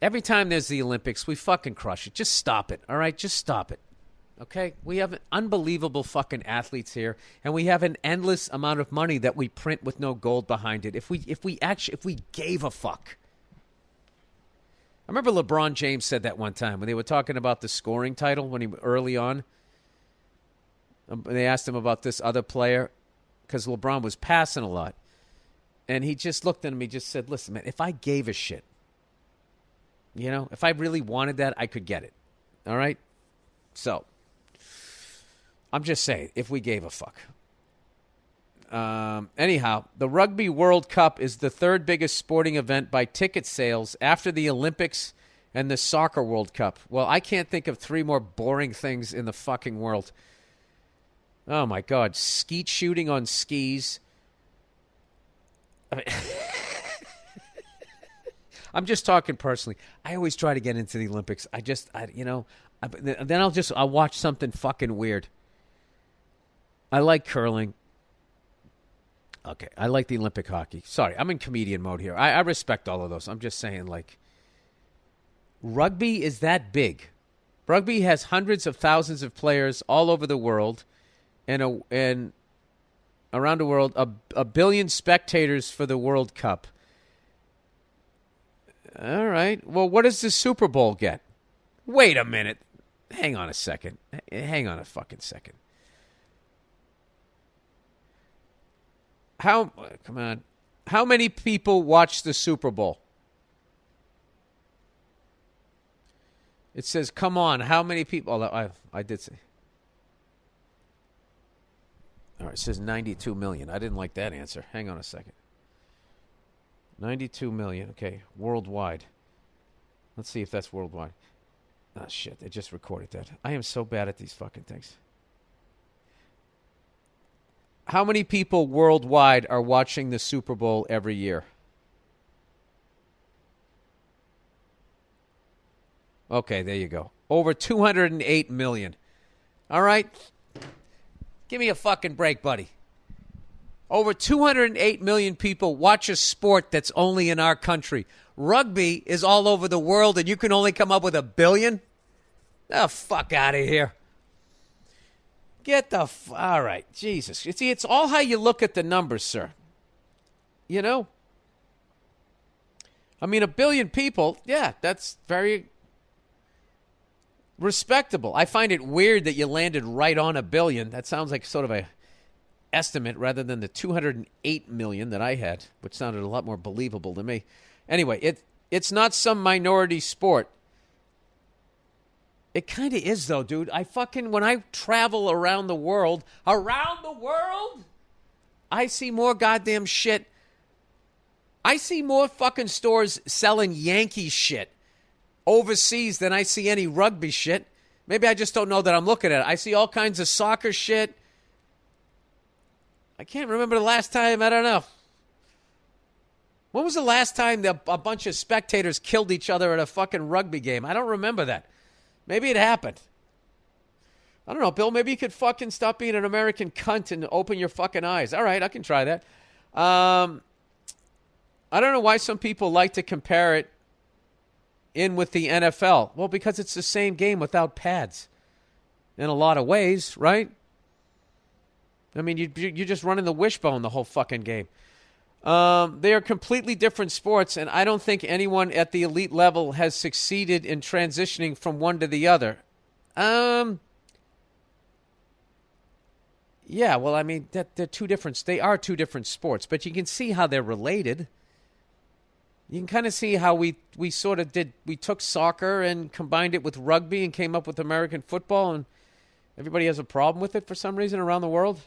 Every time there's the Olympics, we fucking crush it. Just stop it, all right? Just stop it, okay? We have unbelievable fucking athletes here, and we have an endless amount of money that we print with no gold behind it. If we gave a fuck. I remember LeBron James said that one time when they were talking about the scoring title when he early on. They asked him about this other player because LeBron was passing a lot. And he just looked at him. He just said, listen, man, if I gave a shit, you know, if I really wanted that, I could get it. All right? So, I'm just saying, if we gave a fuck. Anyhow, the Rugby World Cup is the third biggest sporting event by ticket sales after the Olympics and the Soccer World Cup. Well, I can't think of three more boring things in the fucking world. Oh, my God. Skeet shooting on skis. I mean, I'm just talking personally. I always try to get into the Olympics. Then I'll watch something fucking weird. I like curling. Okay, I like the Olympic hockey. Sorry, I'm in comedian mode here. I respect all of those. I'm just saying, like, rugby is that big. Rugby has hundreds of thousands of players all over the world, and around the world, a billion spectators for the World Cup. All right. Well, what does the Super Bowl get? Wait a minute. Hang on a second. Hang on a fucking second. Come on. How many people watch the Super Bowl? It says, come on, how many people? Oh, I did say. All right, it says 92 million. I didn't like that answer. Hang on a second. 92 million. Okay, worldwide. Let's see if that's worldwide. Oh, shit, they just recorded that. I am so bad at these fucking things. How many people worldwide are watching the Super Bowl every year? Okay, there you go. Over 208 million. All right? Give me a fucking break, buddy. Over 208 million people watch a sport that's only in our country. Rugby is all over the world, and you can only come up with 1 billion? The fuck out of here. Get the all right, Jesus. You see, it's all how you look at the numbers, sir. You know? I mean, 1 billion people, yeah, that's very respectable. I find it weird that you landed right on 1 billion. That sounds like sort of a estimate rather than the 208 million that I had, which sounded a lot more believable to me. Anyway, it's not some minority sport. It kind of is, though, dude. When I travel around the world, I see more goddamn shit. I see more fucking stores selling Yankee shit overseas than I see any rugby shit. Maybe I just don't know that I'm looking at it. I see all kinds of soccer shit. I can't remember the last time. I don't know. When was the last time a bunch of spectators killed each other at a fucking rugby game? I don't remember that. Maybe it happened. I don't know, Bill. Maybe you could fucking stop being an American cunt and open your fucking eyes. All right, I can try that. I don't know why some people like to compare it in with the NFL. Well, because it's the same game without pads in a lot of ways, right? I mean, you're just running the wishbone the whole fucking game. They are completely different sports, and I don't think anyone at the elite level has succeeded in transitioning from one to the other. Yeah, well, I mean, they're two different. They are two different sports, but you can see how they're related. You can kind of see how we sort of did. We took soccer and combined it with rugby and came up with American football, and everybody has a problem with it for some reason around the world.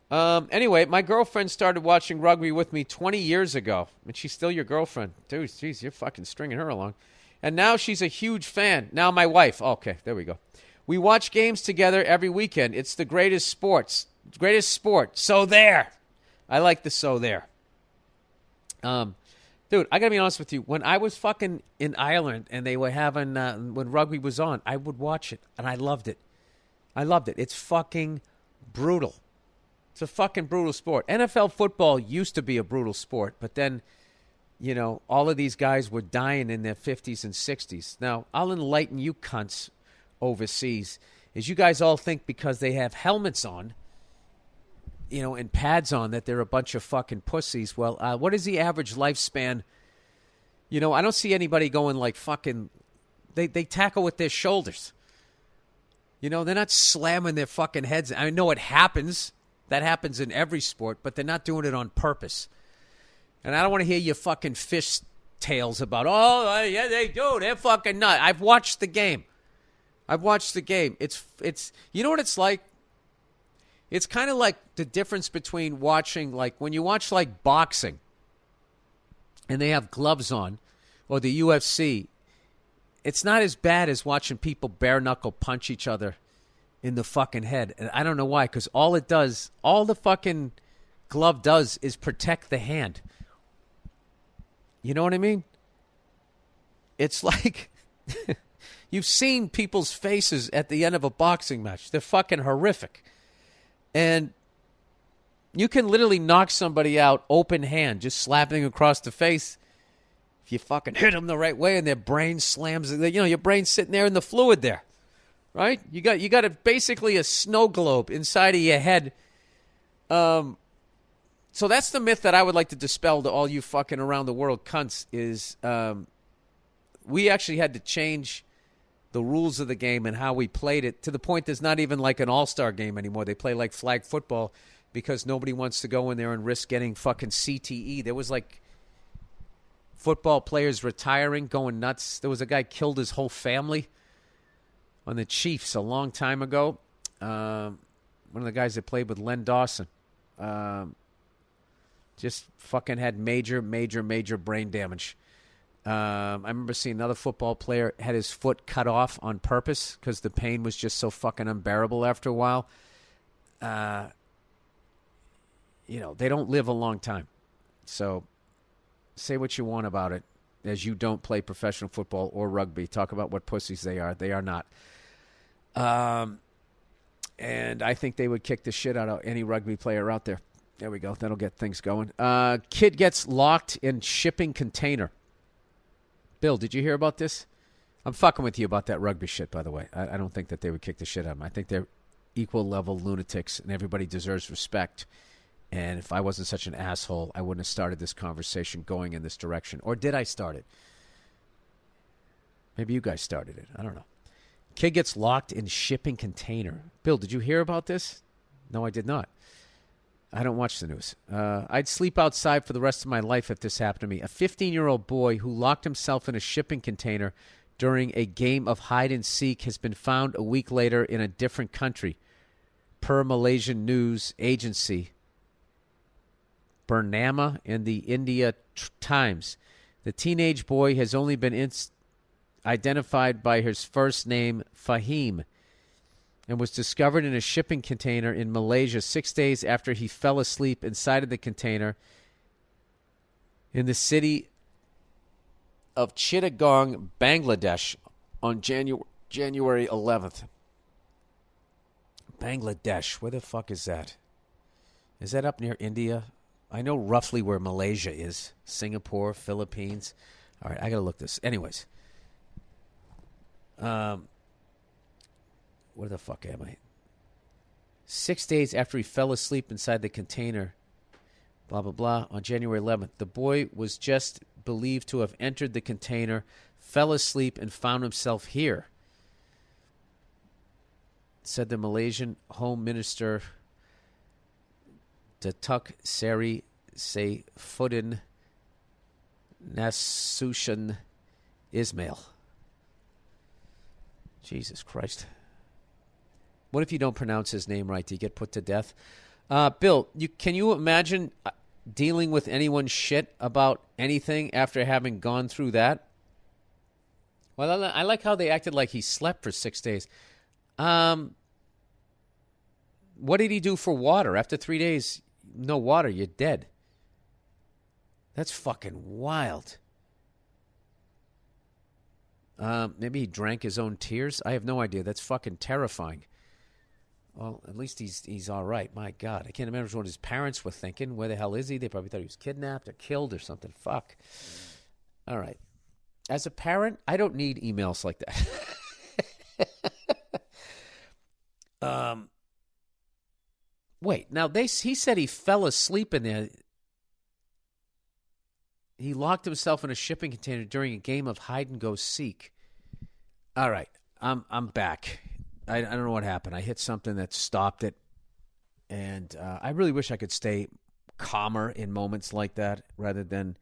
Anyway, my girlfriend started watching rugby with me 20 years ago, and she's still your girlfriend. Dude, geez, you're fucking stringing her along. And now she's a huge fan. Now my wife. Okay, there we go. We watch games together every weekend. It's the greatest sport. So there. I like the so there. Dude, I gotta be honest with you. When I was fucking in Ireland and they were having, when rugby was on, I would watch it, and I loved it. It's fucking brutal. It's a fucking brutal sport. NFL football used to be a brutal sport, but then, you know, all of these guys were dying in their 50s and 60s. Now, I'll enlighten you cunts overseas, is you guys all think because they have helmets on, you know, and pads on, that they're a bunch of fucking pussies. Well, what is the average lifespan? You know, I don't see anybody going like fucking, they tackle with their shoulders. You know, they're not slamming their fucking heads. I know it happens. That happens in every sport, but they're not doing it on purpose. And I don't want to hear your fucking fish tales about, oh, yeah, they do. They're fucking nuts. I've watched the game. I've watched the game. It's you know what it's like? It's kind of like the difference between watching, like when you watch like boxing and they have gloves on, or the UFC. It's not as bad as watching people bare knuckle punch each other in the fucking head. And I don't know why, because all the fucking glove does is protect the hand. You know what I mean? It's like you've seen people's faces at the end of a boxing match. They're fucking horrific. And you can literally knock somebody out open hand, just slapping across the face. If you fucking hit them the right way and their brain slams, your brain's sitting there in the fluid there, right? You got basically a snow globe inside of your head. So that's the myth that I would like to dispel to all you fucking around the world cunts is we actually had to change the rules of the game and how we played it to the point there's not even like an all-star game anymore. They play like flag football because nobody wants to go in there and risk getting fucking CTE. There was like football players retiring, going nuts. There was a guy killed his whole family on the Chiefs a long time ago. One of the guys that played with Len Dawson just fucking had major brain damage. I remember seeing another football player had his foot cut off on purpose because the pain was just so fucking unbearable after a while. They don't live a long time. So say what you want about it, as you don't play professional football or rugby. Talk about what pussies they are. They are not. And I think they would kick the shit out of any rugby player out there. There we go. That'll get things going. Kid gets locked in shipping container. Bill, did you hear about this? I'm fucking with you about that rugby shit, by the way. I don't think that they would kick the shit out of them. I think they're equal level lunatics, and everybody deserves respect. And if I wasn't such an asshole, I wouldn't have started this conversation going in this direction. Or did I start it? Maybe you guys started it. I don't know. Kid gets locked in shipping container. Bill, did you hear about this? No, I did not. I don't watch the news. I'd sleep outside for the rest of my life if this happened to me. A 15-year-old boy who locked himself in a shipping container during a game of hide-and-seek has been found a week later in a different country, per Malaysian news agency Bernama and the India Times. The teenage boy has only been identified by his first name, Fahim, and was discovered in a shipping container in Malaysia 6 days after he fell asleep inside of the container in the city of Chittagong, Bangladesh on January 11th. Bangladesh, where the fuck is that? Is that up near India? I know roughly where Malaysia is. Singapore, Philippines. All right, I got to look this. Anyways. Where the fuck am I? 6 days after he fell asleep inside the container, blah, blah, blah, on January 11th, the boy was just believed to have entered the container, fell asleep, and found himself here, said the Malaysian Home Minister Datuk Seri Saifuddin Nasution Ismail. Jesus Christ. What if you don't pronounce his name right? Do you get put to death? Bill, can you imagine dealing with anyone's shit about anything after having gone through that? Well, I like how they acted like he slept for 6 days. What did he do for water? After 3 days, no water, you're dead. That's fucking wild. Maybe he drank his own tears? I have no idea. That's fucking terrifying. Well, at least he's all right. My God. I can't imagine what his parents were thinking. Where the hell is he? They probably thought he was kidnapped or killed or something. Fuck. All right. As a parent, I don't need emails like that. Wait. Now, he said he fell asleep in there. He locked himself in a shipping container during a game of hide-and-go-seek. All right. I'm back. I don't know what happened. I hit something that stopped it. And I really wish I could stay calmer in moments like that rather than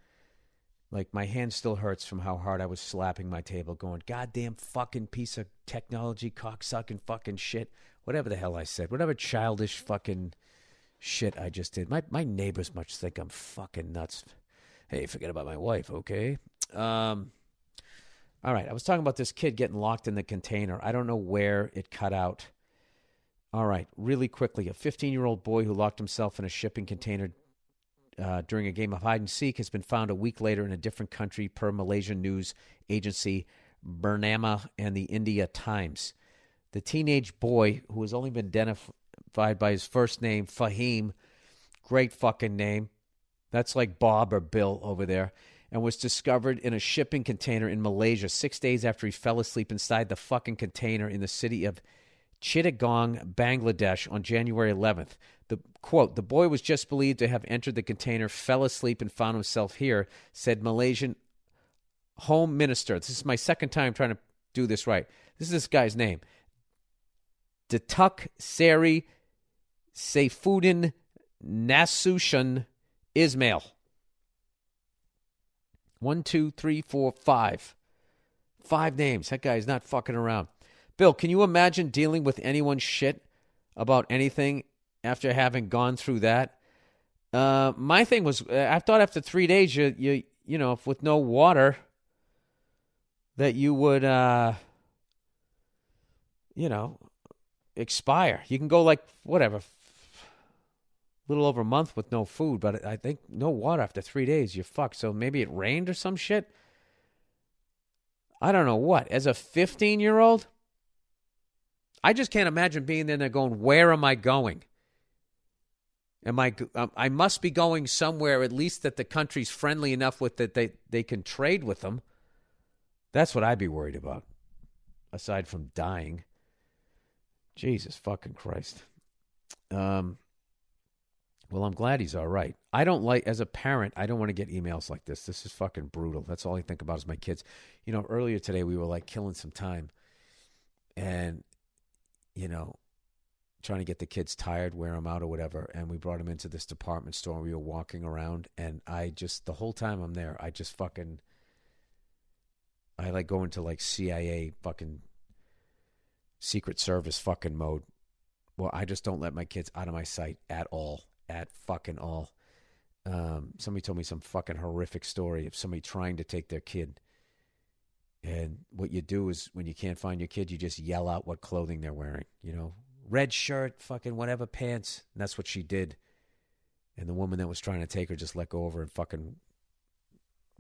Like, my hand still hurts from how hard I was slapping my table, going, goddamn fucking piece of technology, cocksucking fucking shit. Whatever the hell I said. Whatever childish fucking shit I just did. My neighbors must think I'm fucking nuts. Hey, forget about my wife, okay? All right, I was talking about this kid getting locked in the container. I don't know where it cut out. All right, really quickly. A 15-year-old boy who locked himself in a shipping container during a game of hide-and-seek has been found a week later in a different country, per Malaysian news agency Bernama and the India Times. The teenage boy, who has only been identified by his first name, Fahim, great fucking name. That's like Bob or Bill over there, and was discovered in a shipping container in Malaysia 6 days after he fell asleep inside the fucking container in the city of Chittagong, Bangladesh on January 11th. The quote, the boy was just believed to have entered the container, fell asleep, and found himself here, said Malaysian Home Minister. This is my second time trying to do this right. This is this guy's name. Datuk Seri Saifuddin Nasution Ismail. 1, 2, 3, 4, 5. 5 names. That guy's not fucking around. Bill, can you imagine dealing with anyone's shit about anything after having gone through that? My thing was, I thought after 3 days, you know, with no water, that you would, expire. You can go like, whatever, a little over a month with no food, but I think no water after 3 days, you're fucked. So maybe it rained or some shit. I don't know what. As a 15-year-old, I just can't imagine being there going, where am I going? I must be going somewhere, at least that the country's friendly enough with that they can trade with them. That's what I'd be worried about, aside from dying. Jesus fucking Christ. Well, I'm glad he's all right. I don't like, as a parent, I don't want to get emails like this. This is fucking brutal. That's all I think about is my kids. You know, earlier today we were like killing some time and, you know, trying to get the kids tired, wear them out or whatever. And we brought them into this department store and we were walking around. And I just, the whole time I'm there, I like go into like CIA fucking Secret Service fucking mode. Well, I just don't let my kids out of my sight at all. At fucking all. Somebody told me some fucking horrific story of somebody trying to take their kid. And what you do is when you can't find your kid, you just yell out what clothing they're wearing. You know, red shirt, fucking whatever pants. And that's what she did. And the woman that was trying to take her just let go of her and fucking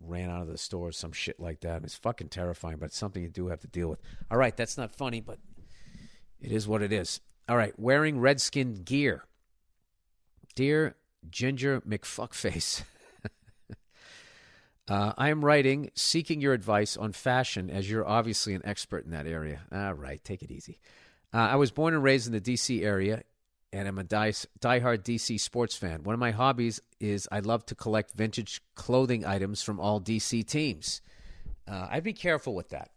ran out of the store or some shit like that. It's fucking terrifying, but it's something you do have to deal with. All right, that's not funny, but it is what it is. All right, wearing Redskin gear. Dear Ginger McFuckface, I am writing, seeking your advice on fashion, as you're obviously an expert in that area. All right, take it easy. I was born and raised in the D.C. area, and I'm a diehard D.C. sports fan. One of my hobbies is I love to collect vintage clothing items from all D.C. teams. I'd be careful with that,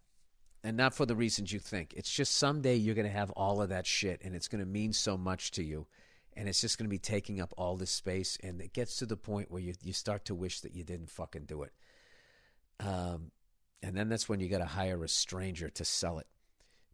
and not for the reasons you think. It's just someday you're going to have all of that shit, and it's going to mean so much to you. And it's just going to be taking up all this space. And it gets to the point where you start to wish that you didn't fucking do it. And then that's when you got to hire a stranger to sell it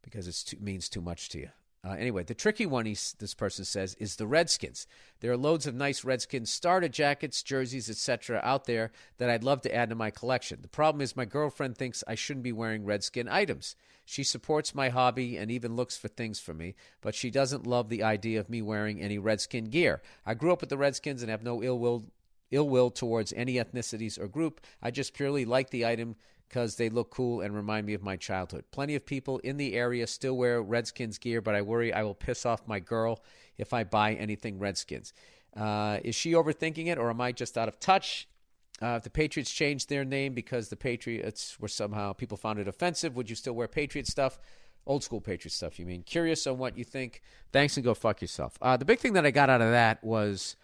because it means too much to you. Anyway, the tricky one, this person says, is the Redskins. There are loads of nice Redskins starter jackets, jerseys, etc. out there that I'd love to add to my collection. The problem is my girlfriend thinks I shouldn't be wearing Redskin items. She supports my hobby and even looks for things for me, but she doesn't love the idea of me wearing any Redskin gear. I grew up with the Redskins and have no ill will towards any ethnicities or group. I just purely like the item because they look cool and remind me of my childhood. Plenty of people in the area still wear Redskins gear, but I worry I will piss off my girl if I buy anything Redskins. Is she overthinking it, or am I just out of touch? If the Patriots changed their name because the Patriots were somehow, people found it offensive, would you still wear Patriot stuff? Old school Patriot stuff, you mean? Curious on what you think. Thanks, and go fuck yourself. The big thing that I got out of that was,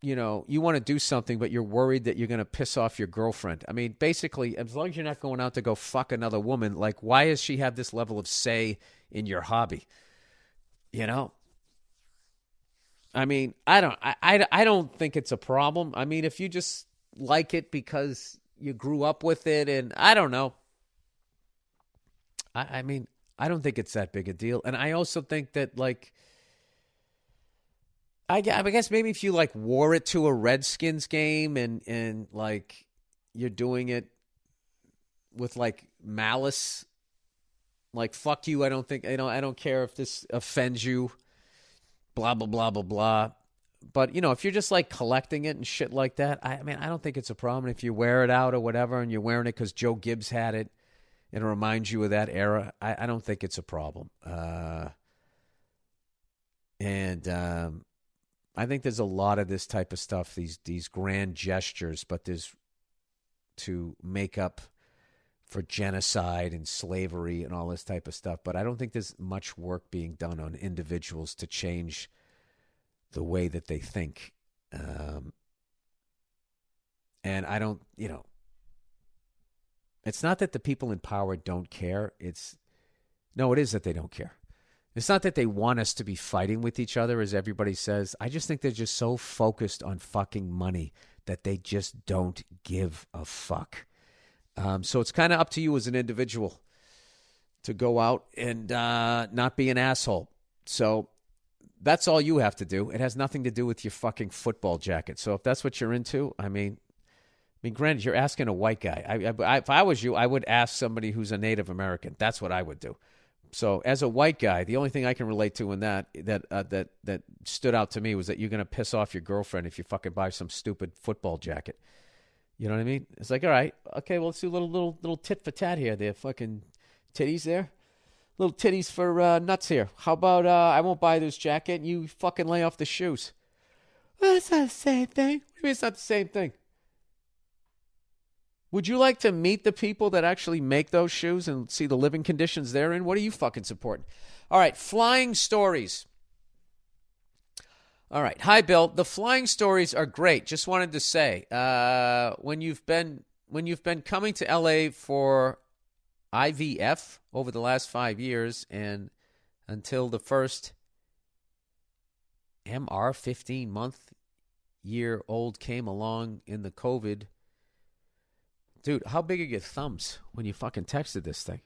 you know, you want to do something, but you're worried that you're going to piss off your girlfriend. I mean, basically, as long as you're not going out to go fuck another woman, like, why does she have this level of say in your hobby? You know? I mean, I don't think it's a problem. I mean, if you just like it because you grew up with it, and I don't know. I mean, I don't think it's that big a deal. And I also think that, like, I guess maybe if you, like, wore it to a Redskins game and like, you're doing it with, like, malice, like, fuck you, I don't care if this offends you, blah, blah, blah, blah, blah. But, if you're just, like, collecting it and shit like that, I mean, I don't think it's a problem if you wear it out or whatever and you're wearing it because Joe Gibbs had it and it reminds you of that era. I don't think it's a problem. I think there's a lot of this type of stuff, these grand gestures, but there's to make up for genocide and slavery and all this type of stuff. But I don't think there's much work being done on individuals to change the way that they think. And I don't, it's not that the people in power don't care. It is that they don't care. It's not that they want us to be fighting with each other, as everybody says. I just think they're just so focused on fucking money that they just don't give a fuck. So it's kind of up to you as an individual to go out and not be an asshole. So that's all you have to do. It has nothing to do with your fucking football jacket. So if that's what you're into, I mean, granted, you're asking a white guy. If I was you, I would ask somebody who's a Native American. That's what I would do. So as a white guy, the only thing I can relate to in that stood out to me was that you're going to piss off your girlfriend if you fucking buy some stupid football jacket. You know what I mean? It's like, all right, okay, well, let's do a little tit for tat here. There, fucking titties there. Little titties for nuts here. How about I won't buy this jacket and you fucking lay off the shoes? Well, that's not the same thing. What do you mean it's not the same thing? Would you like to meet the people that actually make those shoes and see the living conditions they're in? What are you fucking supporting? All right, flying stories. All right. Hi, Bill. The flying stories are great. Just wanted to say, when you've been coming to LA for IVF over the last 5 years and until the first MR 15-month-year-old came along in the COVID. Dude, how big are your thumbs when you fucking texted this thing?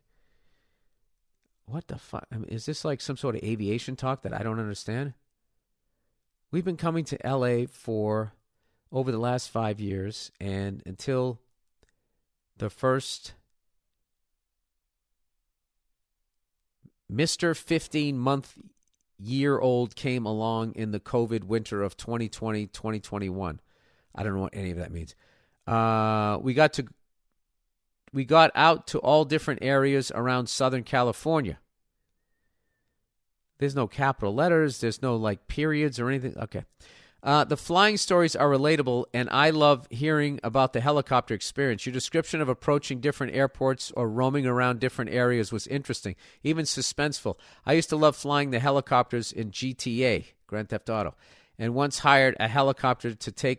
What the fuck? I mean, is this like some sort of aviation talk that I don't understand? We've been coming to LA for over the last 5 years, and until the first Mr. 15-month-year-old came along in the COVID winter of 2020, 2021. I don't know what any of that means. We got out to all different areas around Southern California. There's no capital letters. There's no, like, periods or anything. Okay. The flying stories are relatable, and I love hearing about the helicopter experience. Your description of approaching different airports or roaming around different areas was interesting, even suspenseful. I used to love flying the helicopters in GTA, Grand Theft Auto, and once hired a helicopter to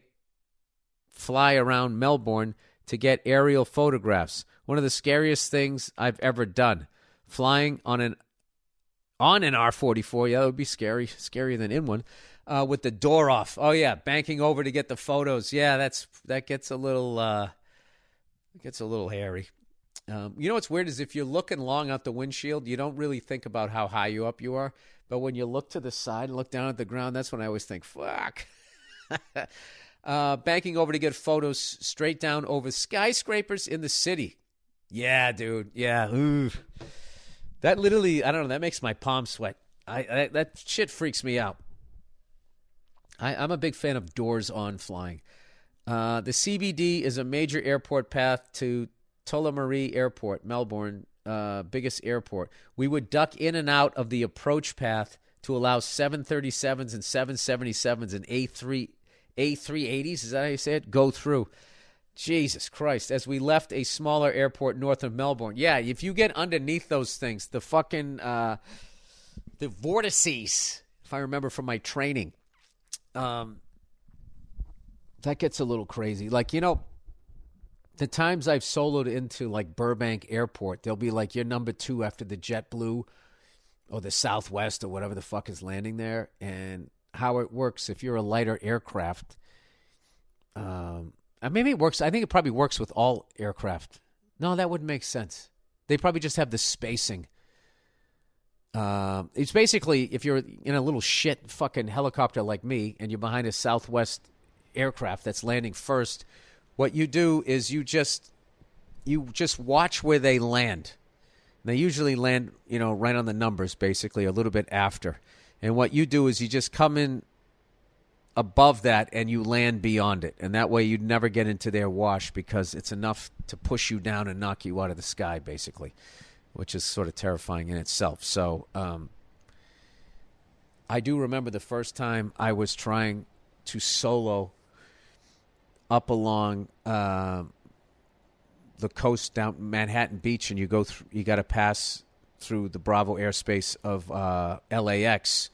fly around Melbourne to get aerial photographs. One of the scariest things I've ever done. Flying on an R-44, yeah, that would be scary, scarier than in one, with the door off. Oh yeah, banking over to get the photos. Yeah, that gets a little hairy. You know what's weird is if you're looking long out the windshield, you don't really think about how high up you are. But when you look to the side and look down at the ground, that's when I always think, fuck. Banking over to get photos straight down over skyscrapers in the city. Yeah, dude. Yeah. Ooh. That literally, I don't know, that makes my palms sweat. That shit freaks me out. I'm a big fan of doors-on flying. The CBD is a major airport path to Tullamarine Airport, Melbourne, biggest airport. We would duck in and out of the approach path to allow 737s and 777s and A380s, is that how you say it? Go through. Jesus Christ. As we left a smaller airport north of Melbourne. Yeah, if you get underneath those things, the fucking, the vortices, if I remember from my training, that gets a little crazy. Like, the times I've soloed into, like, Burbank Airport, they'll be like, you're number 2 after the JetBlue or the Southwest or whatever the fuck is landing there. And how it works, if you're a lighter aircraft, Maybe it works. I think it probably works with all aircraft. No, that wouldn't make sense. They probably just have the spacing. It's basically if you're in a little shit fucking helicopter like me and you're behind a Southwest aircraft that's landing first, what you do is you just watch where they land. They usually land, right on the numbers, basically, a little bit after. And what you do is you just come in above that and you land beyond it. And that way you'd never get into their wash because it's enough to push you down and knock you out of the sky, basically, which is sort of terrifying in itself. So I do remember the first time I was trying to solo up along the coast down Manhattan Beach, and you got to pass through the Bravo airspace of LAX.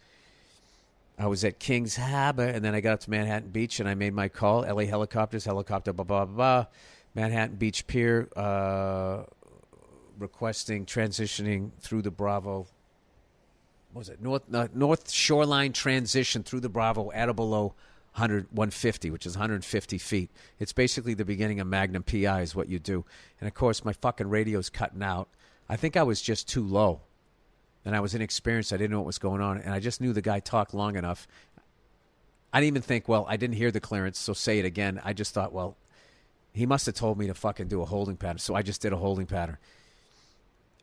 I was at Kings Harbor, and then I got up to Manhattan Beach, and I made my call. LA helicopters, helicopter, blah, blah, blah, blah. Manhattan Beach Pier, requesting transitioning through the Bravo. What was it? North Shoreline transition through the Bravo at or below 150, which is 150 feet. It's basically the beginning of Magnum PI is what you do. And, of course, my fucking radio's cutting out. I think I was just too low. And I was inexperienced. I didn't know what was going on. And I just knew the guy talked long enough. I didn't even think, well, I didn't hear the clearance, so say it again. I just thought, well, he must have told me to fucking do a holding pattern. So I just did a holding pattern.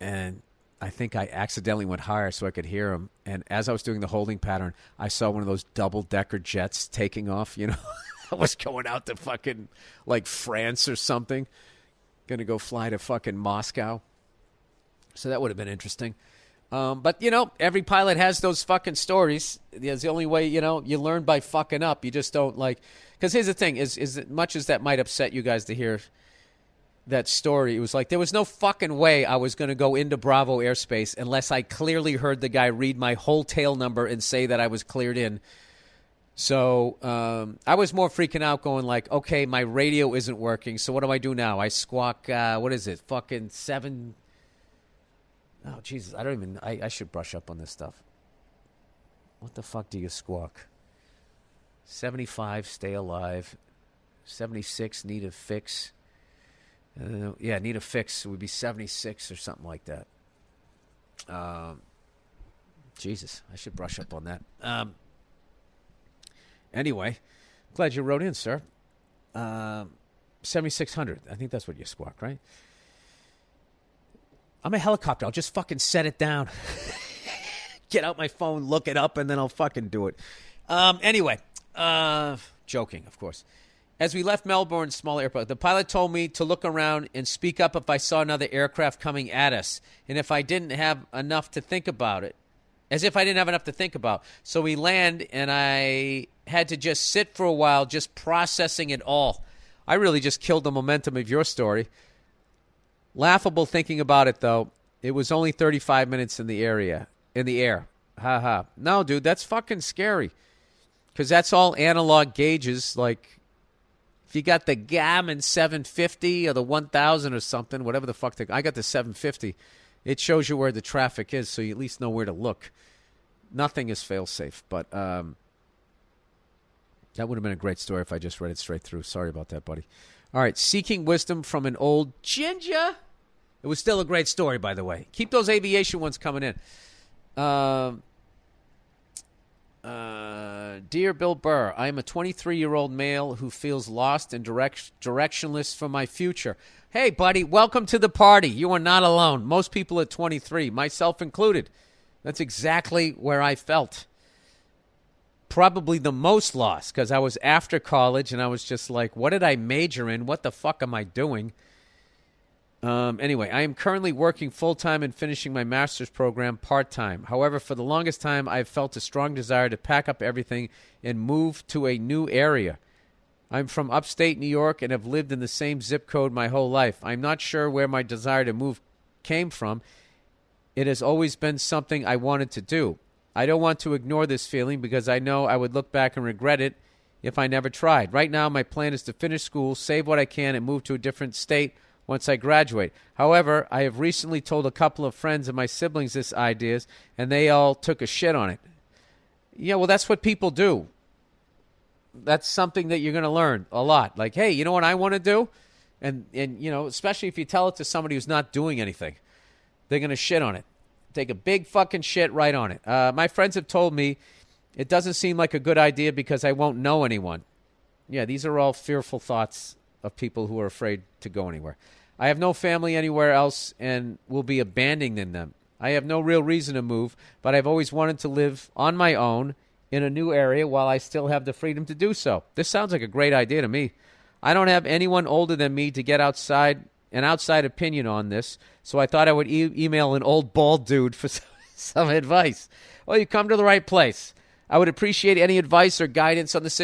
And I think I accidentally went higher so I could hear him. And as I was doing the holding pattern, I saw one of those double-decker jets taking off, I was going out to fucking, like, France or something. Going to go fly to fucking Moscow. So that would have been interesting. But, every pilot has those fucking stories. It's the only way, you learn by fucking up. You just don't because here's the thing, is as much as that might upset you guys to hear that story, it was like there was no fucking way I was going to go into Bravo airspace unless I clearly heard the guy read my whole tail number and say that I was cleared in. So I was more freaking out going like, okay, my radio isn't working. So what do I do now? I squawk, what is it? Fucking 7... Oh, Jesus, I should brush up on this stuff. What the fuck do you squawk? 75, stay alive. 76, need a fix. Need a fix. It would be 76 or something like that. Jesus, I should brush up on that. Anyway, glad you wrote in, sir. 7600, I think that's what you squawk, right? I'm a helicopter. I'll just fucking set it down. Get out my phone, look it up, and then I'll fucking do it. Anyway, joking, of course. As we left Melbourne's small airport, the pilot told me to look around and speak up if I saw another aircraft coming at us, and if I didn't have enough to think about it. As if I didn't have enough to think about. So we land, and I had to just sit for a while just processing it all. I really just killed the momentum of your story. Laughable thinking about it, though. It was only 35 minutes in the air. Ha ha. No, dude, that's fucking scary. Because that's all analog gauges. Like, if you got the Garmin 750 or the 1000 or something, whatever the fuck. I got the 750. It shows you where the traffic is, so you at least know where to look. Nothing is fail-safe. But that would have been a great story if I just read it straight through. Sorry about that, buddy. All right, seeking wisdom from an old ginger. It was still a great story, by the way. Keep those aviation ones coming in. Dear Bill Burr, I am a 23-year-old male who feels lost and directionless for my future. Hey, buddy, welcome to the party. You are not alone. Most people at 23, myself included. That's exactly where I felt. Probably the most lost because I was after college and I was just like, what did I major in? What the fuck am I doing? Anyway, I am currently working full-time and finishing my master's program part-time. However, for the longest time, I've felt a strong desire to pack up everything and move to a new area. I'm from upstate New York and have lived in the same zip code my whole life. I'm not sure where my desire to move came from. It has always been something I wanted to do. I don't want to ignore this feeling because I know I would look back and regret it if I never tried. Right now, my plan is to finish school, save what I can, and move to a different state once I graduate. However, I have recently told a couple of friends and my siblings this ideas, and they all took a shit on it. Yeah, well, that's what people do. that's something that you're going to learn a lot. Like, hey, you know what I want to do? And especially if you tell it to somebody who's not doing anything, they're going to shit on it. Take a big fucking shit right on it. My friends have told me it doesn't seem like a good idea because I won't know anyone. Yeah, these are all fearful thoughts of people who are afraid to go anywhere. I have no family anywhere else and will be abandoning them. I have no real reason to move, but I've always wanted to live on my own in a new area while I still have the freedom to do so. This sounds like a great idea to me. I don't have anyone older than me to get an outside opinion on this, so I thought I would email an old bald dude for some advice. Well, you come to the right place. I would appreciate any advice or guidance on this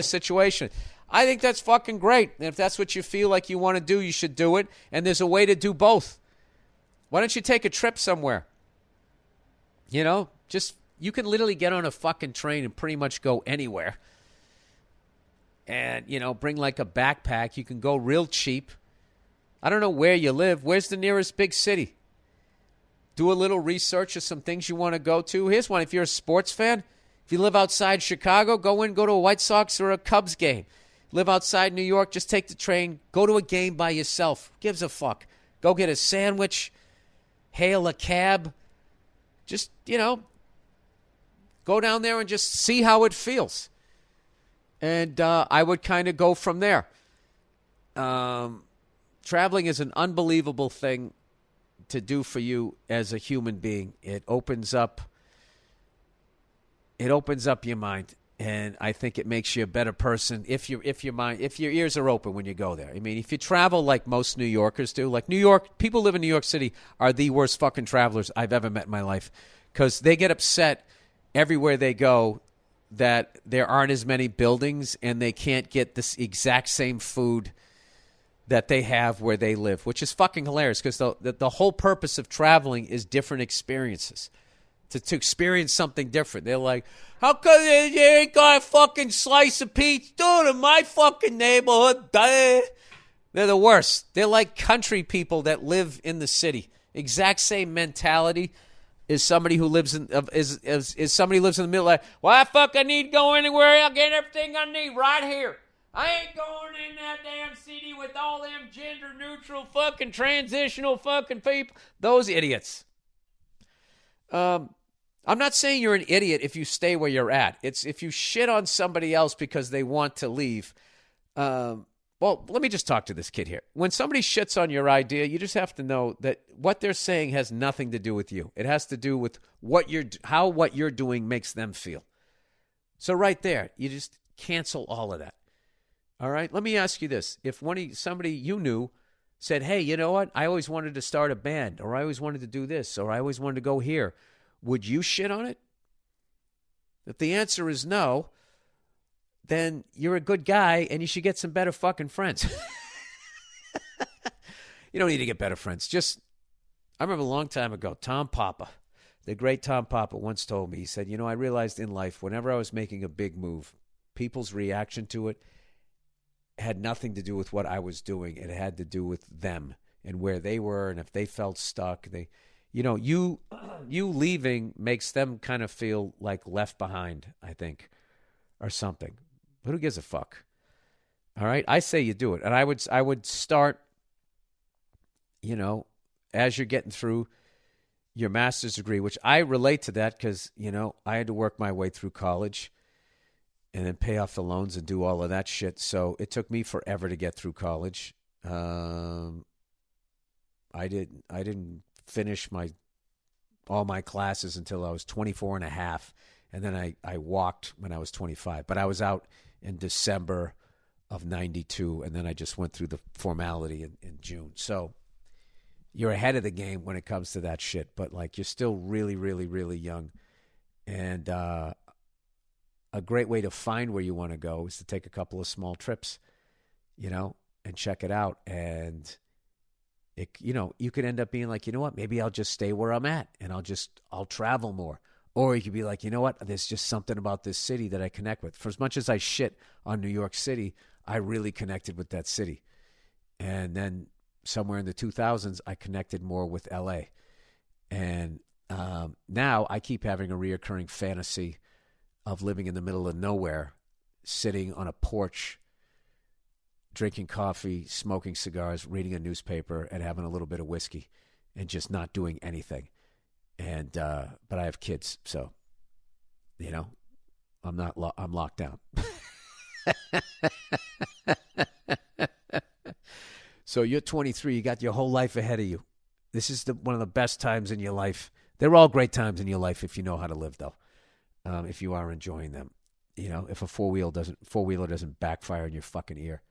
situation. I think that's fucking great. And if that's what you feel like you want to do, you should do it. And there's a way to do both. Why don't you take a trip somewhere? You can literally get on a fucking train and pretty much go anywhere. And, bring like a backpack. You can go real cheap. I don't know where you live. Where's the nearest big city? Do a little research of some things you want to go to. Here's one. If you're a sports fan, if you live outside Chicago, go to a White Sox or a Cubs game. Live outside New York, just take the train. Go to a game by yourself. Who gives a fuck? Go get a sandwich. Hail a cab. Just, go down there and just see how it feels. And I would kind of go from there. Traveling is an unbelievable thing to do for you as a human being. It opens up your mind, and I think it makes you a better person if your ears are open when you go there. I mean, if you travel like most New Yorkers do, like New York, people live in New York City are the worst fucking travelers I've ever met in my life because they get upset everywhere they go that there aren't as many buildings and they can't get this exact same food that they have where they live, which is fucking hilarious because the whole purpose of traveling is different experiences. To experience something different. They're like, how come you ain't got a fucking slice of pizza? Dude, in my fucking neighborhood. They're the worst. They're like country people that live in the city. Exact same mentality is somebody who lives in is somebody who lives in the middle. Like, well, I fucking need to go anywhere. I'll get everything I need right here. I ain't going in that damn city with all them gender neutral fucking transitional fucking people. Those idiots. I'm not saying you're an idiot if you stay where you're at. It's if you shit on somebody else because they want to leave. Well, let me just talk to this kid here. When somebody shits on your idea, you just have to know that what they're saying has nothing to do with you. It has to do with what you're doing makes them feel. So right there, you just cancel all of that. All right? Let me ask you this. If somebody you knew said, hey, you know what? I always wanted to start a band, or I always wanted to do this, or I always wanted to go here. Would you shit on it? If the answer is no, then you're a good guy and you should get some better fucking friends. You don't need to get better friends. I remember a long time ago, Tom Papa, the great Tom Papa once told me, he said, I realized in life, whenever I was making a big move, people's reaction to it had nothing to do with what I was doing. It had to do with them and where they were, and if they felt stuck, you leaving makes them kind of feel like left behind, I think, or something. But who gives a fuck? All right, I say you do it, and I would start, as you're getting through your master's degree, which I relate to that because I had to work my way through college and then pay off the loans and do all of that shit. So it took me forever to get through college. I didn't finish all my classes until I was 24 and a half. And then I walked when I was 25. But I was out in December of 92. And then I just went through the formality in June. So you're ahead of the game when it comes to that shit. But you're still really, really, really young. And a great way to find where you want to go is to take a couple of small trips, and check it out. And you could end up being like, what, maybe I'll just stay where I'm at and I'll travel more. Or you could be like, what, there's just something about this city that I connect with. For as much as I shit on New York City, I really connected with that city. And then somewhere in the 2000s, I connected more with LA. And now I keep having a reoccurring fantasy of living in the middle of nowhere sitting on a porch, drinking coffee, smoking cigars, reading a newspaper, and having a little bit of whiskey, and just not doing anything. And but I have kids, so I'm not. I'm locked down. So you're 23. You got your whole life ahead of you. This is one of the best times in your life. They're all great times in your life if you know how to live, though. If you are enjoying them, if a four-wheeler doesn't backfire in your fucking ear.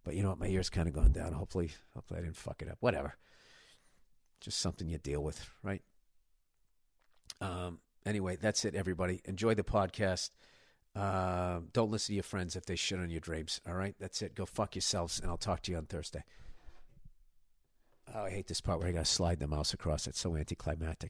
But you know what? My ear's kind of gone down. Hopefully I didn't fuck it up. Whatever. Just something you deal with, right? Anyway, that's it, everybody. Enjoy the podcast. Don't listen to your friends if they shit on your dreams. All right? That's it. Go fuck yourselves, and I'll talk to you on Thursday. Oh, I hate this part where I got to slide the mouse across. It's so anticlimactic.